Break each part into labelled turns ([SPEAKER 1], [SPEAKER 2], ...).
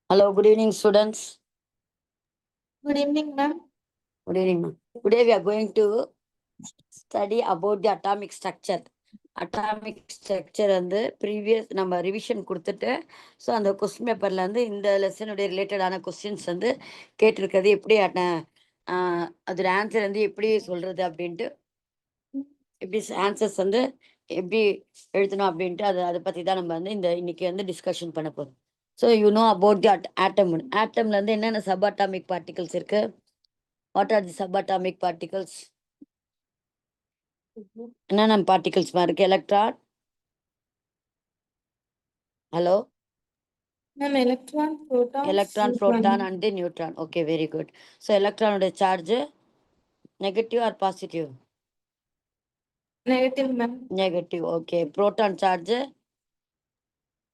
[SPEAKER 1] Hello, good evening, students.
[SPEAKER 2] Good evening, ma'am.
[SPEAKER 1] Good evening, ma'am. Today we are going to study about the atomic structure. Atomic structure வந்து previous நம்ம revision கொடுத்துட்டு so அந்த question பேப்பரில் வந்து இந்த லெசனுடைய ரிலேட்டடான questions வந்து கேட்டிருக்கிறது எப்படி அதோட ஆன்சர் வந்து எப்படி சொல்கிறது அப்படின்ட்டு எப்படி ஆன்சர்ஸ் வந்து எப்படி எழுதணும் அப்படின்ட்டு அதை பற்றி தான் நம்ம வந்து இன்னைக்கு வந்து டிஸ்கஷன் பண்ண போகிறோம். So you know about the atom. ஆட்டம்ல இருந்து என்னென்ன சப் அட்டாமிக் பார்ட்டிகல்ஸ் இருக்கு? What are the sub atomic particles? என்னென்ன பார்ட்டிகல்ஸ் இருக்கு? Electron. Hello,
[SPEAKER 2] Ma'am, electron, proton,
[SPEAKER 1] electron, proton and neutron. Okay, very good. So எலக்ட்ரானோட charge negative or positive?
[SPEAKER 2] Negative, ma'am.
[SPEAKER 1] Negative. Okay. Proton charge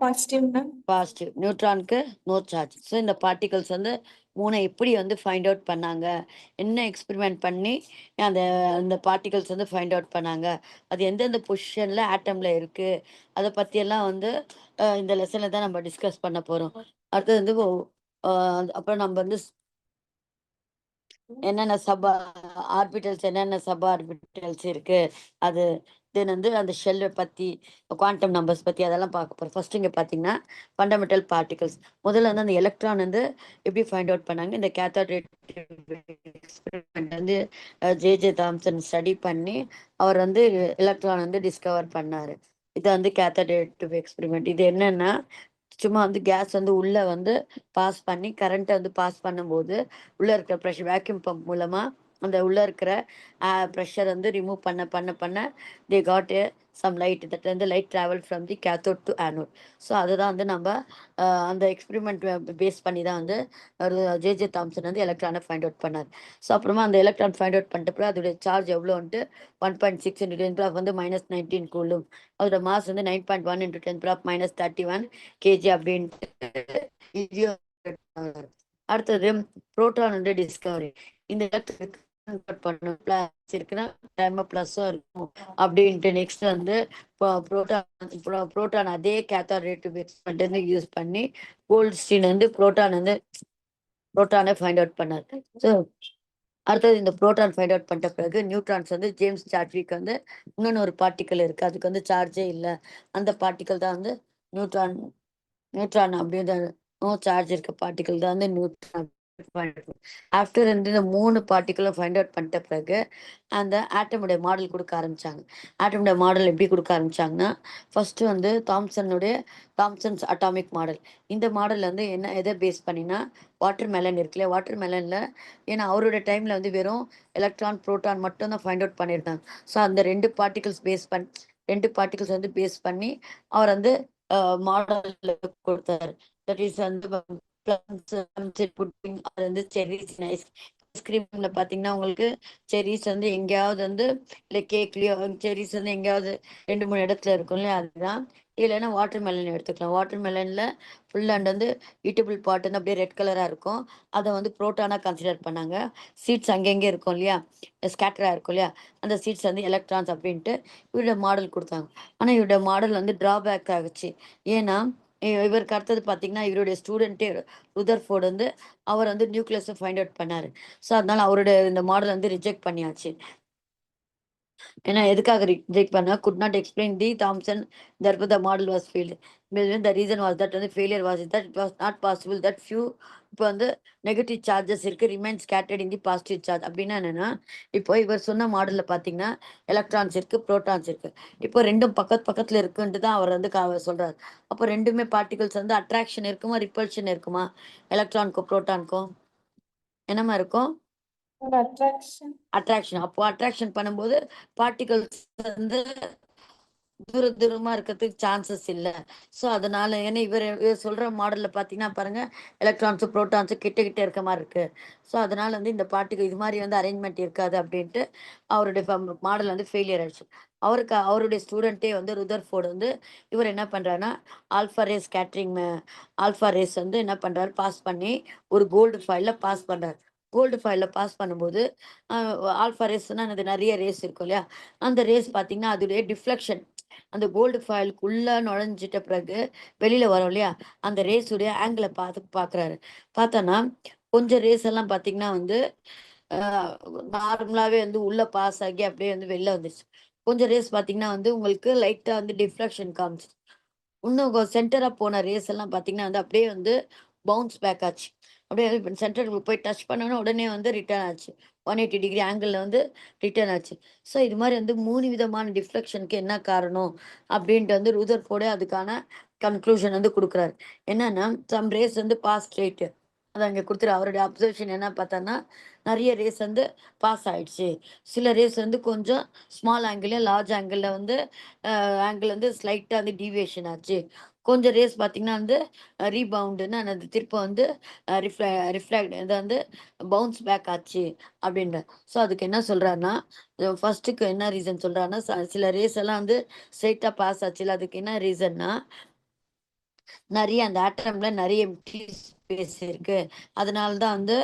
[SPEAKER 2] Positive, ma'am.
[SPEAKER 1] Positive. நியூட்ரானுக்கு no charge. So இந்த particles வந்து மூணை எப்படி வந்து find out பண்ணாங்க, என்ன experiment பண்ணி அந்த அந்த பார்ட்டிகல்ஸ் வந்து ஃபைண்ட் அவுட் பண்ணாங்க, அது எந்தெந்த பொசிஷனில் ஆட்டமில் இருக்குது, அதை பற்றியெல்லாம் வந்து இந்த லெசனில் தான் நம்ம டிஸ்கஸ் பண்ண போகிறோம். அடுத்தது வந்து அப்புறம் நம்ம வந்து என்னென்ன சப் ஆர்பிட்டல்ஸ் இருக்கு, அது தென் வந்து அந்த ஷெல்லை பற்றி, குவாண்டம் நம்பர்ஸ் பற்றி அதெல்லாம் பார்க்க போகிறோம். ஃபர்ஸ்ட் இங்கே பார்த்தீங்கன்னா ஃபண்டமெண்டல் பார்ட்டிகல்ஸ். முதல்ல வந்து அந்த எலக்ட்ரான் வந்து எப்படி ஃபைண்ட் அவுட் பண்ணாங்க, இந்த கேத்தோட் எக்ஸ்பெரிமெண்ட் வந்து ஜே தாம்சன் ஸ்டடி பண்ணி அவர் வந்து எலக்ட்ரான் வந்து டிஸ்கவர் பண்ணார். இது வந்து கேத்தோட் எக்ஸ்பெரிமெண்ட். இது என்னன்னா சும்மா வந்து கேஸ் வந்து உள்ள வந்து பாஸ் பண்ணி கரண்ட்டை வந்து பாஸ் பண்ணும்போது உள்ள இருக்கிற ப்ரெஷர் வேக்யூம் பம்ப் மூலமா அந்த உள்ள இருக்கிற ப்ரெஷர் வந்து ரிமூவ் பண்ண பண்ண பண்ண they got some light. That வந்து light travel from the cathode to anode. So அதுதான் வந்து நம்ம அந்த எக்ஸ்பெரிமெண்ட் பேஸ் பண்ணி தான் வந்து ஜே தாம்சன் வந்து எலக்ட்ரானை ஃபைண்ட் அவுட் பண்ணார். ஸோ அப்புறமா அந்த எலக்ட்ரான் ஃபைண்ட் அவுட் பண்ணிட்டு அதோடைய சார்ஜ் எவ்வளோன்ட்டு 1.6 × 10⁻³ வந்து -19 கூலும். அதோட மாஸ் வந்து 9.1 × 10⁻³ -31 kg அப்படின்ட்டு இது. அடுத்தது புரோட்டான் வந்து டிஸ்கவரி. இந்த இருக்குன்னா டைம் பிளஸும் இருக்கும் அப்படின்ட்டு. நெக்ஸ்ட் வந்து புரோட்டான் அதே கேத்தோட் எக்ஸ்பெரிமெண்ட் வந்து யூஸ் பண்ணி கோல்ட்ஸ்டீன் வந்து புரோட்டானை ஃபைண்ட் அவுட் பண்ணார். ஸோ அடுத்தது இந்த புரோட்டான் ஃபைண்ட் அவுட் பண்ணிட்ட பிறகு நியூட்ரான்ஸ் வந்து ஜேம்ஸ் சாட்விக் வந்து இன்னொன்று ஒரு பார்ட்டிக்கல் இருக்கு, அதுக்கு வந்து சார்ஜே இல்லை, அந்த பார்ட்டிக்கல் தான் வந்து நியூட்ரான். நியூட்ரான் அப்படின்ற நோ சார்ஜ் இருக்க பார்ட்டிக்கல் தான் வந்து நியூட்ரான். ஆஃப்டர் வந்து இந்த 3 பார்ட்டிக்கலும் ஃபைண்ட் அவுட் பண்ணிட்ட பிறகு அந்த ஆட்டமுடைய மாடல் கொடுக்க ஆரம்பிச்சாங்க. ஆட்டமுடைய மாடல் எப்படி கொடுக்க ஆரம்பிச்சாங்கன்னா, ஃபர்ஸ்ட் வந்து தாம்சன்ஸ் அட்டாமிக் மாடல். இந்த மாடல் வந்து எதை பேஸ் பண்ணினா, வாட்டர் மெலன் இருக்குல்ல, வாட்டர் மெலனில் ஏன்னா அவரோட டைமில் வந்து வெறும் எலக்ட்ரான் புரோட்டான் மட்டும் தான் ஃபைண்ட் அவுட் பண்ணியிருந்தாங்க. ஸோ அந்த ரெண்டு பார்ட்டிகல்ஸ் வந்து பேஸ் பண்ணி அவர் வந்து மாடல் கொடுத்தாரு. தட் இஸ் வந்து புட்டிங், அது வந்து செரிஸ் நைஸ். ஐஸ்கிரீம்ல பாத்தீங்கன்னா உங்களுக்கு செரிஸ் வந்து எங்கேயாவது வந்து இல்லை கேக்லயோ செரிஸ் வந்து எங்கேயாவது 2-3 இடத்துல இருக்கும் இல்லையா, அதுதான். இல்லைன்னா வாட்டர் மெலன் எடுத்துக்கலாம். வாட்டர் மெலன்ல ஃபுல் அண்ட் வந்து ஈட்டபிள் பார்ட் வந்து அப்படியே ரெட் கலரா இருக்கும், அதை வந்து புரோட்டானா கன்சிடர் பண்ணாங்க. சீட்ஸ் அங்கங்கே இருக்கும் இல்லையா, ஸ்கேட்டரா இருக்கும் இல்லையா, அந்த சீட்ஸ் வந்து எலக்ட்ரான்ஸ் அப்படின்ட்டு இவரோட மாடல் கொடுத்தாங்க. ஆனா இவரோட மாடல் வந்து டிராபேக் ஆகுச்சு. ஏன்னா இவருக்கு அடுத்தது பார்த்தீங்கன்னா இவருடைய ஸ்டூடெண்ட்டே ருதர்ஃபோர்டு வந்து அவர் வந்து நியூக்ளியஸை ஃபைண்ட் அவுட் பண்ணாரு. ஸோ அதனால அவருடைய இந்த மாடல் வந்து ரிஜெக்ட் பண்ணியாச்சு. ஏன்னா எதுக்காக ரிஜெக்ட் பண்ணா, could not explain the Thomson that the model was failed. The reason was that வந்து failure was that it was not possible that few இப்போ வந்து நெகட்டிவ் சார்ஜஸ் இருக்கு remain scattered in the positive charge. அப்படின்னா என்னன்னா, இப்போ இவர் சொன்ன மாடலில் பார்த்தீங்கன்னா எலக்ட்ரான்ஸ் இருக்கு, புரோட்டான்ஸ் இருக்கு. இப்போ ரெண்டும் பக்கத்துல இருக்குன்ட்டு தான் அவர் வந்து சொல்றாரு. அப்போ ரெண்டுமே பார்ட்டிகல்ஸ் வந்து அட்ராக்ஷன் இருக்குமா ரிப்பல்ஷன் இருக்குமா? எலக்ட்ரானுக்கும் புரோட்டானுக்கும் என்னமா இருக்கும்? அட்ராக்ஷன். அப்போ அட்ராக்ஷன் பண்ணும்போது பார்ட்டிகல்ஸ் வந்து தூரமா இருக்கிறதுக்கு சான்சஸ் இல்லை. ஸோ அதனால ஏன்னா இவர் சொல்ற மாடல்ல பார்த்தீங்கன்னா பாருங்க, எலக்ட்ரான்ஸு புரோட்டான்ஸு கிட்ட கிட்ட இருக்க மாதிரி இருக்கு. ஸோ அதனால வந்து இந்த பார்ட்டிகல் இது மாதிரி வந்து அரேஞ்ச்மெண்ட் இருக்காது அப்படின்ட்டு அவருடைய மாடல் வந்து ஃபெயிலியர் ஆயிடுச்சு. அவருடைய ஸ்டூடெண்ட்டே வந்து ருதர்ஃபோர்டு வந்து இவர் என்ன பண்றாருன்னா, ஆல்ஃபா ரேஸ் வந்து என்ன பண்றாரு, பாஸ் பண்ணி ஒரு கோல்டு ஃபைல்ல பாஸ் பண்றாரு. கோல்டு ஃபைல்ல பாஸ் பண்ணும்போது ஆல்ஃபா ரேஸ்னா அது நிறைய ரேஸ் இருக்கும் இல்லையா, அந்த ரேஸ் பார்த்தீங்கன்னா அதோடைய டிஃப்ளெக்ஷன் அந்த கோல்டு ஃபாயிலுக்குள்ள நுழைஞ்சிட்ட பிறகு வெளியில வரும் இல்லையா? அந்த ரேஸ் உடைய ஆங்கிள பார்க்குறாரு. பார்த்தோன்னா, கொஞ்சம் ரேஸ் எல்லாம் பார்த்தீங்கன்னா வந்து, அ நார்மலாவே வந்து உள்ள பாஸ் ஆகி அப்படியே வந்து வெளில வந்துருச்சு. கொஞ்சம் ரேஸ் பார்த்தீங்கன்னா வந்து உங்களுக்கு லைட்டா வந்து டிஃப்ராக்ஷன் காமிச்சுது. இன்னும் சென்டரா போன ரேஸ் எல்லாம் பார்த்தீங்கன்னா வந்து அப்படியே வந்து பவுன்ஸ் பேக் ஆச்சு. அப்படியே சென்டருக்கு போய் டச் பண்ணோனே உடனே வந்து ரிட்டர்ன் ஆச்சு. 180 டிகிரி ஆங்கிள்ல வந்து ரிட்டர்ன் ஆச்சு. ஸோ இது மாரி வந்து 3 விதமான டிஃப்ளெக்ஷனுக்கு என்ன காரணம்? அப்படின்ட்டு வந்து ரூதர்ஃபோர்டே அதுக்கான கன்க்ளூஷன் வந்து குடுக்குறாரு. என்னன்னா, சம் ரேஸ் வந்து பாஸ் ஸ்ட்ரெய்ட். அத அங்க குடுத்துரு அவருடைய அப்சர்வேஷன் என்ன பார்த்தார்ன்னா, நெறைய ரேஸ் வந்து பாஸ் ஆயிடுச்சு. சில ரேஸ் வந்து கொஞ்சம் ஸ்மால் ஆங்கிள்ல, லார்ஜ் ஆங்கிள்ல வந்து ஆங்கிள் வந்து ஸ்லைட்டா வந்து டீவியேஷன் ஆச்சு. கொஞ்சம் ரேஸ் பார்த்தீங்கன்னா வந்து ரீபவுண்டுன்னு அது திருப்ப வந்து ரிஃப்ளெக்ட் இத வந்து பவுன்ஸ் பேக் ஆச்சு அப்படின்றார். ஸோ அதுக்கு என்ன சொல்றாருன்னா, ஃபர்ஸ்ட்டுக்கு என்ன ரீசன் சொல்றாருன்னா, சில ரேஸ் எல்லாம் வந்து ஸ்ட்ரெய்ட்டா பாஸ் ஆச்சுல்ல, அதுக்கு என்ன ரீசன்னா நெறைய அந்த ஆட்டம்ல நெறைய எம்ப்டி ஸ்பேஸ் இருக்கு. அதனால தான் வந்து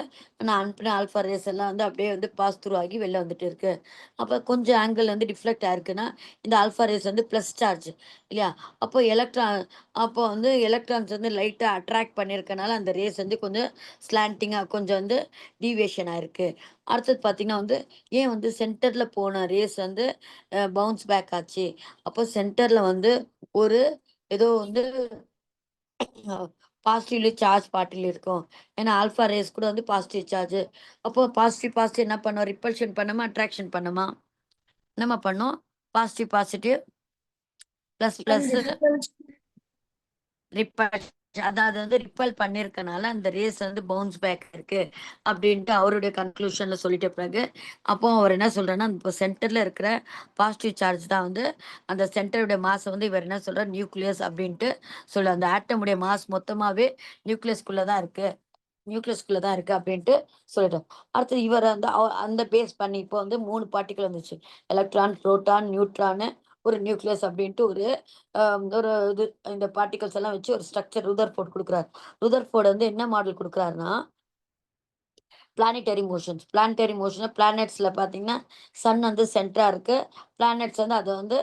[SPEAKER 1] நான் அனுப்புன ஆல்ஃபா ரேஸ் எல்லாம் வந்து அப்படியே வந்து பாஸ் த்ரூ ஆகி வெளில வந்துட்டு இருக்கு. அப்ப கொஞ்சம் ஆங்கிள் வந்து டிஃப்ளெக்ட் ஆயிருக்குன்னா, இந்த ஆல்ஃபா ரேஸ் வந்து பிளஸ் சார்ஜ் இல்லையா? அப்போ அப்போ வந்து எலக்ட்ரான்ஸ் வந்து லைட்டா அட்ராக்ட் பண்ணியிருக்கனால, அந்த ரேஸ் வந்து கொஞ்சம் ஸ்லாண்டிங்கா கொஞ்சம் வந்து டீவியேஷன் ஆயிருக்கு. அடுத்தது பார்த்தீங்கன்னா வந்து, ஏன் வந்து சென்டர்ல போன ரேஸ் வந்து பவுன்ஸ் பேக் ஆச்சு. அப்போ சென்டர்ல வந்து ஒரு ஏதோ வந்து பாசிட்டிவ்லி சார்ஜ் பார்ட்டில் இருக்கும். ஏன்னா ஆல்ஃபா ரேஸ் கூட வந்து பாசிட்டிவ் சார்ஜ். அப்போ பாசிட்டிவ் பாசிட்டிவ் என்ன பண்ணும்? ரிப்பல்ஷன் பண்ணுமா? அட்ராக்ஷன் பண்ணுமா? என்னம்மா பண்ணும்? Positive positive plus
[SPEAKER 2] And
[SPEAKER 1] plus
[SPEAKER 2] repulsion.
[SPEAKER 1] Repulsion. அதாவது வந்து ரிப்பல் பண்ணியிருக்கனால அந்த ரேஸ் வந்து பவுன்ஸ் பேக் இருக்கு அப்படின்ட்டு அவருடைய கன்க்ளூஷன்ல சொல்லிட்ட பிறகு, அப்போ அவர் என்ன சொல்றாருன்னா, இப்போ சென்டர்ல இருக்கிற பாசிட்டிவ் சார்ஜ் தான் வந்து அந்த சென்டருடைய மாஸ் வந்து இவர் என்ன சொல்றார்? நியூக்ளியஸ் அப்படின்ட்டு அந்த ஆட்டமுடைய மாஸ் மொத்தமாவே நியூக்ளியஸ்குள்ள தான் இருக்கு. நியூக்ளியஸ்குள்ள தான் இருக்கு அப்படின்ட்டு சொல்லிட்டோம். அடுத்து இவர் அந்த அந்த பேஸ் பண்ணி இப்போ வந்து 3 பார்ட்டிகிள் வந்துச்சு. எலக்ட்ரான், புரோட்டான், நியூட்ரானு, ஒரு நியூக்ளியஸ் அப்படின்ட்டு ஒரு இது இந்த பார்ட்டிகிள்ஸ் எல்லாம் வச்சு ஒரு ஸ்ட்ரக்சர் ரூதர்ஃபோர்ட் குடுக்குறாரு. ரூதர்ஃபோர்ட் வந்து என்ன மாடல் குடுக்குறாருன்னா பிளானட்டரி மோஷன் பிளானெட்ஸ்ல பார்த்தீங்கன்னா, சன் வந்து சென்டரா இருக்கு. பிளானெட்ஸ் வந்து அது வந்து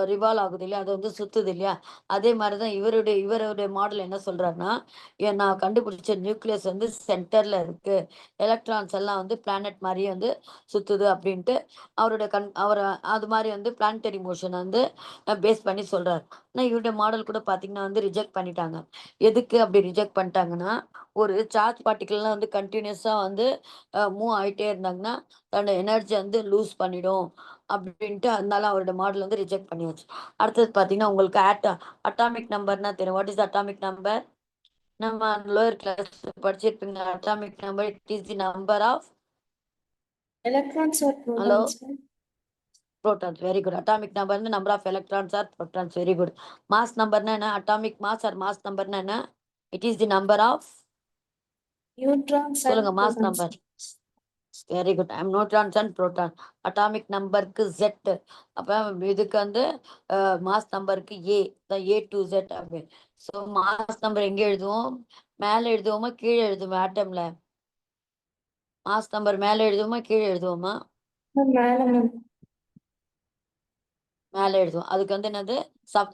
[SPEAKER 1] ரிவால்வ் ஆகுது இல்லையா? அது வந்து சுத்துது இல்லையா? அதே மாரி தான் இவருடைய மாடல் என்ன சொல்றாருன்னா, நான் கண்டுபிடிச்ச நியூக்ளியஸ் வந்து சென்டர்ல இருக்கு. எலக்ட்ரான்ஸ் எல்லாம் வந்து பிளானெட் மாரியே வந்து சுத்துது அப்படின்ட்டு அவர அது மாரி வந்து பிளானட்டரி மோஷன் வந்து பேஸ் பண்ணி சொல்றாரு. ஆனா இவருடைய மாடல் கூட பார்த்தீங்கன்னா வந்து ரிஜெக்ட் பண்ணிட்டாங்க. எதுக்கு அப்படி ரிஜெக்ட் பண்ணிட்டாங்கன்னா, ஒரு சார்ஜ் பார்ட்டிகிள்லாம் வந்து கன்டினியூஸா வந்து மூவ் ஆயிட்டே இருந்தாங்கன்னா, தன்னோட எனர்ஜி வந்து லூஸ் பண்ணிடும். அப்படின்ட்டு அதனால அவரோட மாடல் வந்து ரிஜெக்ட் பண்ணியாச்சு. அடுத்தது பார்த்தீங்கன்னா, உங்களுக்கு அட்டாமிக் நம்பர்னா தெரியும். What is atomic number? நம்ம லோயர் கிளாஸ் படிச்சிருப்பீங்க. Atomic number it is the number of
[SPEAKER 2] Electrons or
[SPEAKER 1] hello
[SPEAKER 2] protons, ma'am?
[SPEAKER 1] Protons. Very good. Atomic number வந்து number of electrons or protons. Very good. Mass நம்பர்னா என்ன? Atomic mass or mass நம்பர்னா என்ன? It is the number of
[SPEAKER 2] Neutrons and
[SPEAKER 1] சொல்லுங்க mass
[SPEAKER 2] protons.
[SPEAKER 1] Number. Very good. I am neutrons and proton. Atomic நம்பருக்கு Z. அப்ப இதுக்கு வந்து mass நம்பருக்கு A. A to Z அப்படின்னு. ஸோ மாஸ் நம்பர் எங்க எழுதுவோம்? மேல எழுதுவோமா? கீழ எழுதுவோமா? ஆட்டம்ல. மாஸ் நம்பர் மேல எழுதுவோமா? கீழ எழுதுவோமா?
[SPEAKER 2] Ma'am.
[SPEAKER 1] மேல எழுதுவோம். அதுக்கு வந்து என்னது?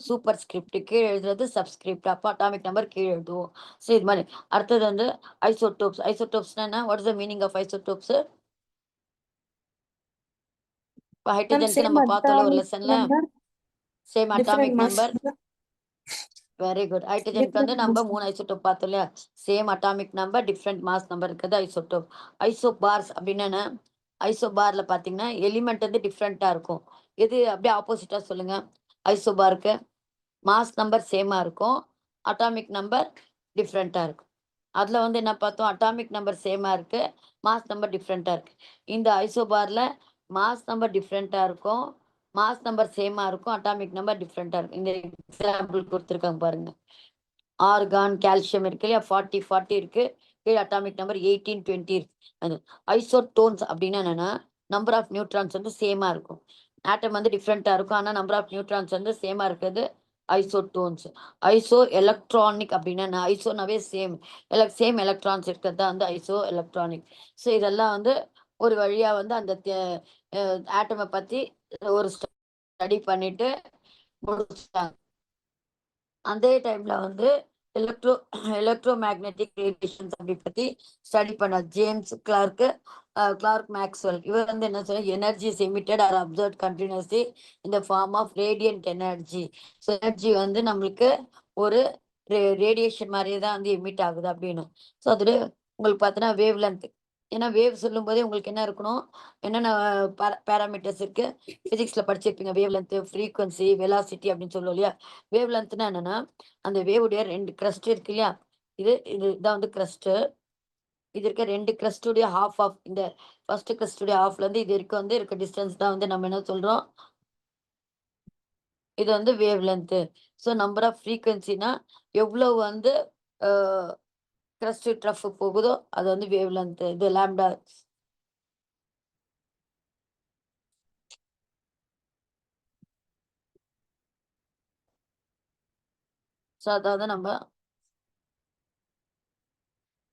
[SPEAKER 1] Super script. கீழ எழுதுறது சப்ஸ்கிரிப்ட். அப்ப அட்டாமிக் நம்பர் கீழ எழுதுவோம். ஸோ இது மாரி. அடுத்தது வந்து ஐசோடோப்ஸ். ஐசோடோப்ஸ்னா என்ன? What is the meaning of isotopes? இப்ப
[SPEAKER 2] Ma'am,
[SPEAKER 1] ஹைட்ரஜனுக்கு
[SPEAKER 2] same
[SPEAKER 1] நம்ம பார்த்தோம்ல ஒரு
[SPEAKER 2] atomic
[SPEAKER 1] லெசன்ல.
[SPEAKER 2] number,
[SPEAKER 1] same
[SPEAKER 2] different
[SPEAKER 1] atomic
[SPEAKER 2] mass
[SPEAKER 1] number.
[SPEAKER 2] number,
[SPEAKER 1] very good. ஹைட்ரஜனுக்கு வந்து
[SPEAKER 2] different
[SPEAKER 1] நம்ம
[SPEAKER 2] mass
[SPEAKER 1] 3
[SPEAKER 2] number.
[SPEAKER 1] ஐசோடோப் பார்த்தோம் இல்லையா? Same atomic number, different mass number இருக்கிறது ஐசோடோப். ஐசோபார்ஸ் அப்படின்னா என்ன? ஐசோபார்ல பார்த்தீங்கன்னா, எலிமெண்ட் வந்து டிஃப்ரெண்ட்டா இருக்கும். எது அப்படியே ஆப்போசிட்டா சொல்லுங்க. ஐசோபாருக்கு மாஸ் நம்பர் சேமா இருக்கும். அட்டாமிக் நம்பர் டிஃப்ரெண்ட்டா இருக்கும். அதுல வந்து என்ன பார்த்தோம்? அட்டாமிக் நம்பர் சேமா இருக்கு. மாஸ் நம்பர் டிஃப்ரெண்ட்டா இருக்கு. இந்த ஐசோபார்ல மாஸ் நம்பர் டிஃப்ரெண்ட்டா இருக்கும். மாஸ் நம்பர் சேமா இருக்கும். அட்டாமிக் நம்பர் டிஃப்ரெண்ட்டா இருக்கும். இந்த எக்ஸாம்பிள் குடுத்துருக்காங்க பாருங்க. ஆர்கான், கால்சியம் இருக்கு இல்லையா? 40, 40 இருக்கு. கீழ அட்டாமிக் நம்பர் 18, 20 இருக்கு. அது ஐசோடோன்ஸ் அப்படின்னா என்னன்னா, நம்பர் ஆஃப் நியூட்ரான்ஸ் வந்து சேமா இருக்கும். ஆட்டம் வந்து டிஃப்ரெண்ட்டா இருக்கும். ஆனா நம்பர் ஆஃப் நியூட்ரான்ஸ் வந்து சேமா இருக்கிறது ஐசோடோன்ஸ். ஐசோ எலக்ட்ரானிக் அப்படின்னா என்ன? ஐசோனாவே சேம் எலக்ட்ரான்ஸ் இருக்கிறது தான் வந்து ஐசோ எலக்ட்ரானிக். ஸோ இதெல்லாம் வந்து ஒரு வழியா வந்து அந்த ஆட்டம பத்தி ஒரு ஸ்டடி பண்ணிட்டு முடிச்சாங்க. அதே டைம்ல வந்து எலக்ட்ரோ எலக்ட்ரோ மேக்னெட்டிக் ரேடியேஷன்ஸ் அப்படி பத்தி ஸ்டடி பண்ண ஜேம்ஸ் கிளார்க் மேக்ஸ்வெல். இவர் வந்து என்ன சொல்ற, energies emitted or absorb continuously இந்த form of radiant energy. So energy வந்து நம்மளுக்கு ஒரு ரேடியேஷன் மாதிரியே தான் வந்து எமிட் ஆகுது அப்படின்னு. ஸோ அதில் உங்களுக்கு பார்த்தோன்னா வேவ் லென்த். ஏன்னா வேவ் சொல்லும் போதே உங்களுக்கு என்ன இருக்கணும், என்னென்ன பேராமீட்டர்ஸ் இருக்கு, பிசிக்ஸ்ல படிச்சிருப்பீங்க. வேவ் லென்த், ஃப்ரீக்வன்சி, வெலாசிட்டி அப்படின்னு சொல்லுவோம் இல்லையா. வேவ் லென்த்னா என்னன்னா, அந்த வேவுடைய 2 கிரஸ்ட் இருக்கு இல்லையா, இதான் வந்து கிரஸ்ட். இது இருக்க 2 கிரஸ்டுடைய ஆஃப் இந்த ஃபர்ஸ்ட் கிரஸ்டுடைய ஆஃப்ல இருந்து இது இருக்க வந்து இருக்க டிஸ்டன்ஸ் தான் வந்து நம்ம என்ன சொல்றோம், இது வந்து wavelength. So number of ஃப்ரீக்வன்சினா எவ்வளவு வந்து கிரஸ்ட் ட்ரஃப் போகுதோ அது வந்து வேவ் லென்த். இது லாம்டா. ஸோ அதாவது நம்ம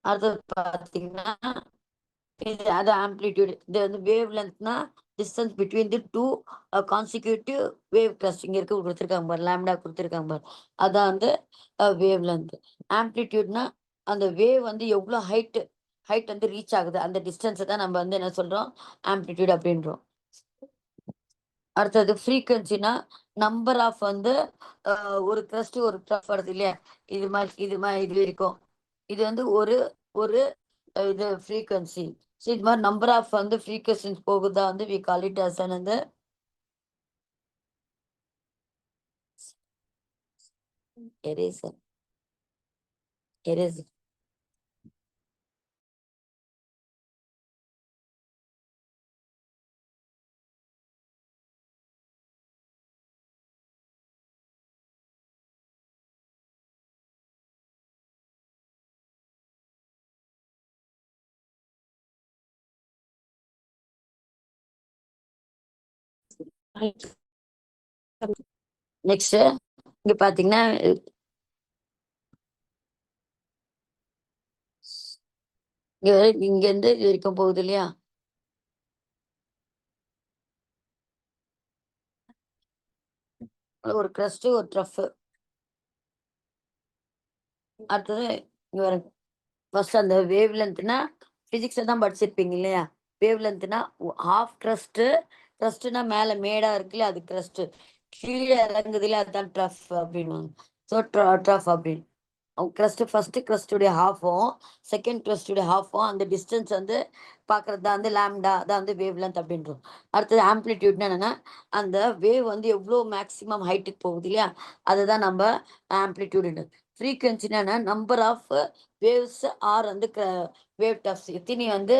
[SPEAKER 1] அடுத்தது பார்த்தீங்கன்னா, இது அது ஆம்ப்ளிடியூட். இது வந்து வேவ் லென்த்னா distance between the two consecutive wave crest. இங்க இருக்கு கொடுத்துருக்காங்க பாரு, லாம்டா கொடுத்துருக்காங்க பாரு. அதான் வந்து வேவ் லென்த். ஆம்ப்ளிடியூட்னா அந்த வேவ் வந்து எவ்வளோ ஹைட் வந்து ரீச் ஆகுது, அந்த டிஸ்டன்ஸை தான் நம்ம வந்து என்ன சொல்றோம், ஆம்ப்ளிடியூட் அப்படின்றோம். அடுத்தது ஃப்ரீக்வன்சினா நம்பர் ஆஃப் வந்து ஒரு கிரஸ்ட் ஒரு ட்ரஃப் வருது இல்லையா, இது மாதிரி இது இருக்கும். இது வந்து ஒரு ஒரு இது ஃப்ரீக்வன்சி. ஸோ இது மாதிரி நம்பர் ஆஃப் வந்து ஃப்ரீக்வன்சிஸ் போகுதா வந்து வி கால் இட் அஸ் வந்து எரேசர். எரேசர். நெக்ஸ்ட் இங்க பாத்தீங்கன்னா இங்க இங்க இருந்து இது வரைக்கும் போகுது இல்லையா, ஒரு கிரஸ்ட் ஒரு ட்ரஃப். அடுத்தது இங்க வர ஃபர்ஸ்ட் அந்த வேவ் லென்த்னா பிசிக்ஸ்ல தான் படிச்சிருப்பீங்க இல்லையா. வேவ் லென்த்னா ஹாஃப் க்ரஸ்ட்னா மேல மேடா இருக்குல்ல அது கிரஸ்ட், கீழே இறங்குதுல அதுதான் ட்ரஃப் அப்படின்வாங்க. ஸோ ட்ரஃப் அப்படின்னு கிரஸ்ட் ஃபர்ஸ்ட் கிரஸ்டுடைய ஹாஃபும் செகண்ட் கிரஸ்டுடைய ஹாஃபும் அந்த டிஸ்டன்ஸ் வந்து பார்க்கறது தான் வந்து லேம்டா, தான் வந்து வேவ் லென்த் அப்படின்றோம். அடுத்தது ஆம்ப்ளிடியூட்னா என்னன்னா, அந்த வேவ் வந்து எவ்வளோ மேக்ஸிமம் ஹைட்டுக்கு போகுது இல்லையா, அதுதான் நம்ம ஆம்ப்ளிடியூடு. ஃப்ரீக்வன்சினா நம்பர் ஆஃப் வேவ்ஸ் ஆர் வந்து வேவ் டஃப்ஸ். எத்தனை வந்து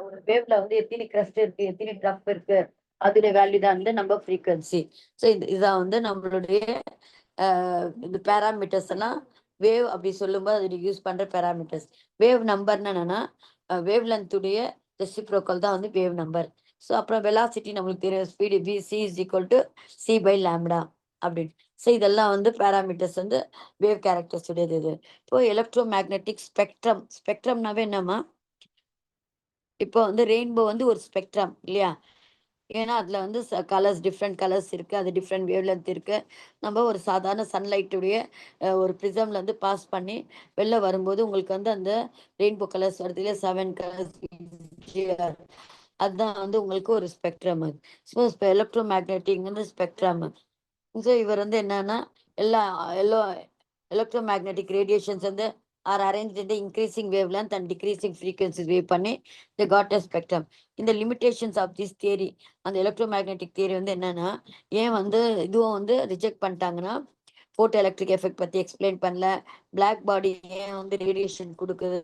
[SPEAKER 1] ஒரு வேவ்ல வந்து எத்தனை கிரஸ்ட் இருக்கு, எத்தனை டஃப் இருக்கு, அதோட வேல்யூ தான் வந்து நம்ம ஃப்ரீக்வன்சி. ஸோ இதான் வந்து நம்மளுடைய இந்த பேராமீட்டர்ஸ் எல்லாம் வேவ் அப்படி சொல்லும்போது அது யூஸ் பண்ற பேராமீட்டர்ஸ். வேவ் நம்பர்னா என்னன்னா, வேவ் லென்த்துடைய ரெசிப்ரோக்கல் தான் வந்து வேவ் நம்பர். ஸோ அப்புறம் வெலாசிட்டி நம்மளுக்கு தெரியும், speed V C is equal to C by lambda அப்படின்னு. ஸோ இதெல்லாம் வந்து பேராமீட்டர்ஸ் வந்து வேவ் கேரக்டர்ஸ் உடையது. இது இப்போ எலக்ட்ரோ மேக்னெட்டிக் ஸ்பெக்ட்ரம். ஸ்பெக்ட்ரம்னாவே என்னமா, இப்போ வந்து ரெயின்போ வந்து ஒரு ஸ்பெக்ட்ரம் இல்லையா. ஏன்னா அதுல வந்து கலர்ஸ் டிஃப்ரெண்ட் கலர்ஸ் இருக்கு, அது டிஃப்ரெண்ட் வேவ் லென்த் இருக்கு. நம்ம ஒரு சாதாரண சன்லைட்டுடைய ஒரு ப்ரிசம்ல இருந்து பாஸ் பண்ணி வெளில வரும்போது உங்களுக்கு வந்து அந்த ரெயின்போ கலர்ஸ் வருது இல்லையா, 7 கலர்ஸ். அதுதான் வந்து உங்களுக்கு ஒரு ஸ்பெக்ட்ரம். அது ஸோ எலக்ட்ரோ மேக்னெட்டிக் வந்து ஸ்பெக்ட்ரம். ஸோ இவர் வந்து என்னன்னா, எல்லா எல்லோ எலக்ட்ரோ மேக்னெட்டிக் ரேடியேஷன்ஸ் வந்து ஆர் அரேஞ்ச் இந்த increasing wave length and decreasing frequencies wave பண்ணி தி காட் எ ஸ்பெக்ட்ரம். இந்த லிமிடேஷன்ஸ் ஆஃப் திஸ் தியரி, அந்த எலக்ட்ரோ மேக்னெட்டிக் தியரி வந்து என்னன்னா, ஏன் வந்து இதுவும் வந்து ரிஜெக்ட் பண்ணிட்டாங்கன்னா, ஃபோட்டோ எலக்ட்ரிக் எஃபெக்ட் பத்தி எக்ஸ்பிளைன் பண்ணல, பிளாக் பாடி ஏன் வந்து ரேடியேஷன் கொடுக்குது,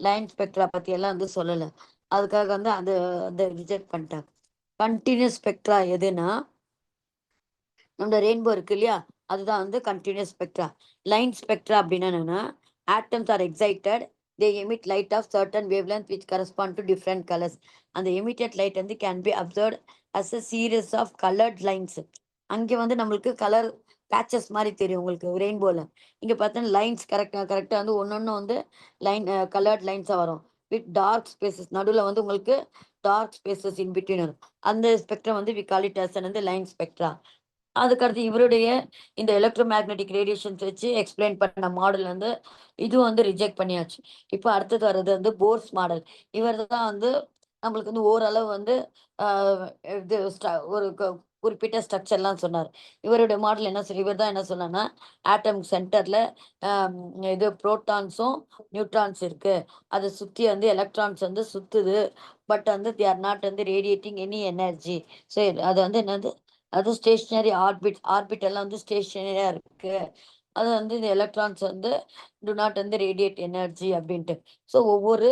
[SPEAKER 1] லைன் ஸ்பெக்ட்ரா பத்தி எல்லாம் வந்து சொல்லல. அதுக்காக வந்து அது அதை ரிஜெக்ட் பண்ணிட்டாங்க. கண்டினியூஸ் ஸ்பெக்ட்ரா எதுனா, நம்ம ரெயின்போ இருக்கு இல்லையா, அதுதான் வந்து கண்டினியூஸ் ஸ்பெக்ட்ரா. லைன் ஸ்பெக்ட்ரா அப்படின்னா என்னன்னா, atoms are excited, they emit light of certain wave length which correspond to different colours. அந்த எமிட்டட் லைட் வந்து can be observe as a series of coloured lines. அங்கே வந்து நம்மளுக்கு கலர் பேச்சஸ் மாதிரி தெரியும் உங்களுக்கு ரெயின்போல. இங்க பார்த்தா லைன்ஸ் கரெக்டா வந்து ஒன்னொன்னு வந்து லைன் கலர்ட் லைன்ஸா வரும் வித் டார்க் ஸ்பேசஸ். நடுவில் வந்து உங்களுக்கு டார்க் ஸ்பேசஸ் இன் பிட்வீன் வரும். அந்த ஸ்பெக்ட்ரம் வந்து வி கால் இட் அஸ் வந்து லைன் ஸ்பெக்ட்ரா. அதுக்கடுத்து இவருடைய இந்த எலக்ட்ரோ மேக்னெட்டிக் ரேடியேஷன்ஸ் வச்சு எக்ஸ்பிளைன் பண்ண மாடல் வந்து இதுவும் வந்து ரிஜெக்ட் பண்ணியாச்சு. இப்போ அடுத்தது வர்றது வந்து போர்ஸ் மாடல். இவர் தான் வந்து நம்மளுக்கு வந்து ஓரளவு வந்து ஆ இது ஒரு குறிப்பிட்ட ஸ்ட்ரக்சர்லாம் சொன்னாரு. இவருடைய மாடல் என்ன இவர் தான் என்ன சொன்னார்ன்னா, ஆட்டம் சென்டர்ல அம் இது புரோட்டான்ஸும், நியூட்ரான்ஸ் இருக்கு. அத சுத்தி வந்து எலக்ட்ரான்ஸ் வந்து சுத்துது. பட் வந்து தே ஆர் நாட் வந்து ரேடியேட்டிங் எனி எனர்ஜி. ஸோ அது வந்து என்னது அது ஸ்டேஷனரி ஆர்பிட் எல்லாம் வந்து ஸ்டேஷனரியா இருக்கு. அது வந்து இந்த எலக்ட்ரான்ஸ் வந்து டு நாட் வந்து ரேடியேட் எனர்ஜி அப்படின்ட்டு. ஸோ ஒவ்வொரு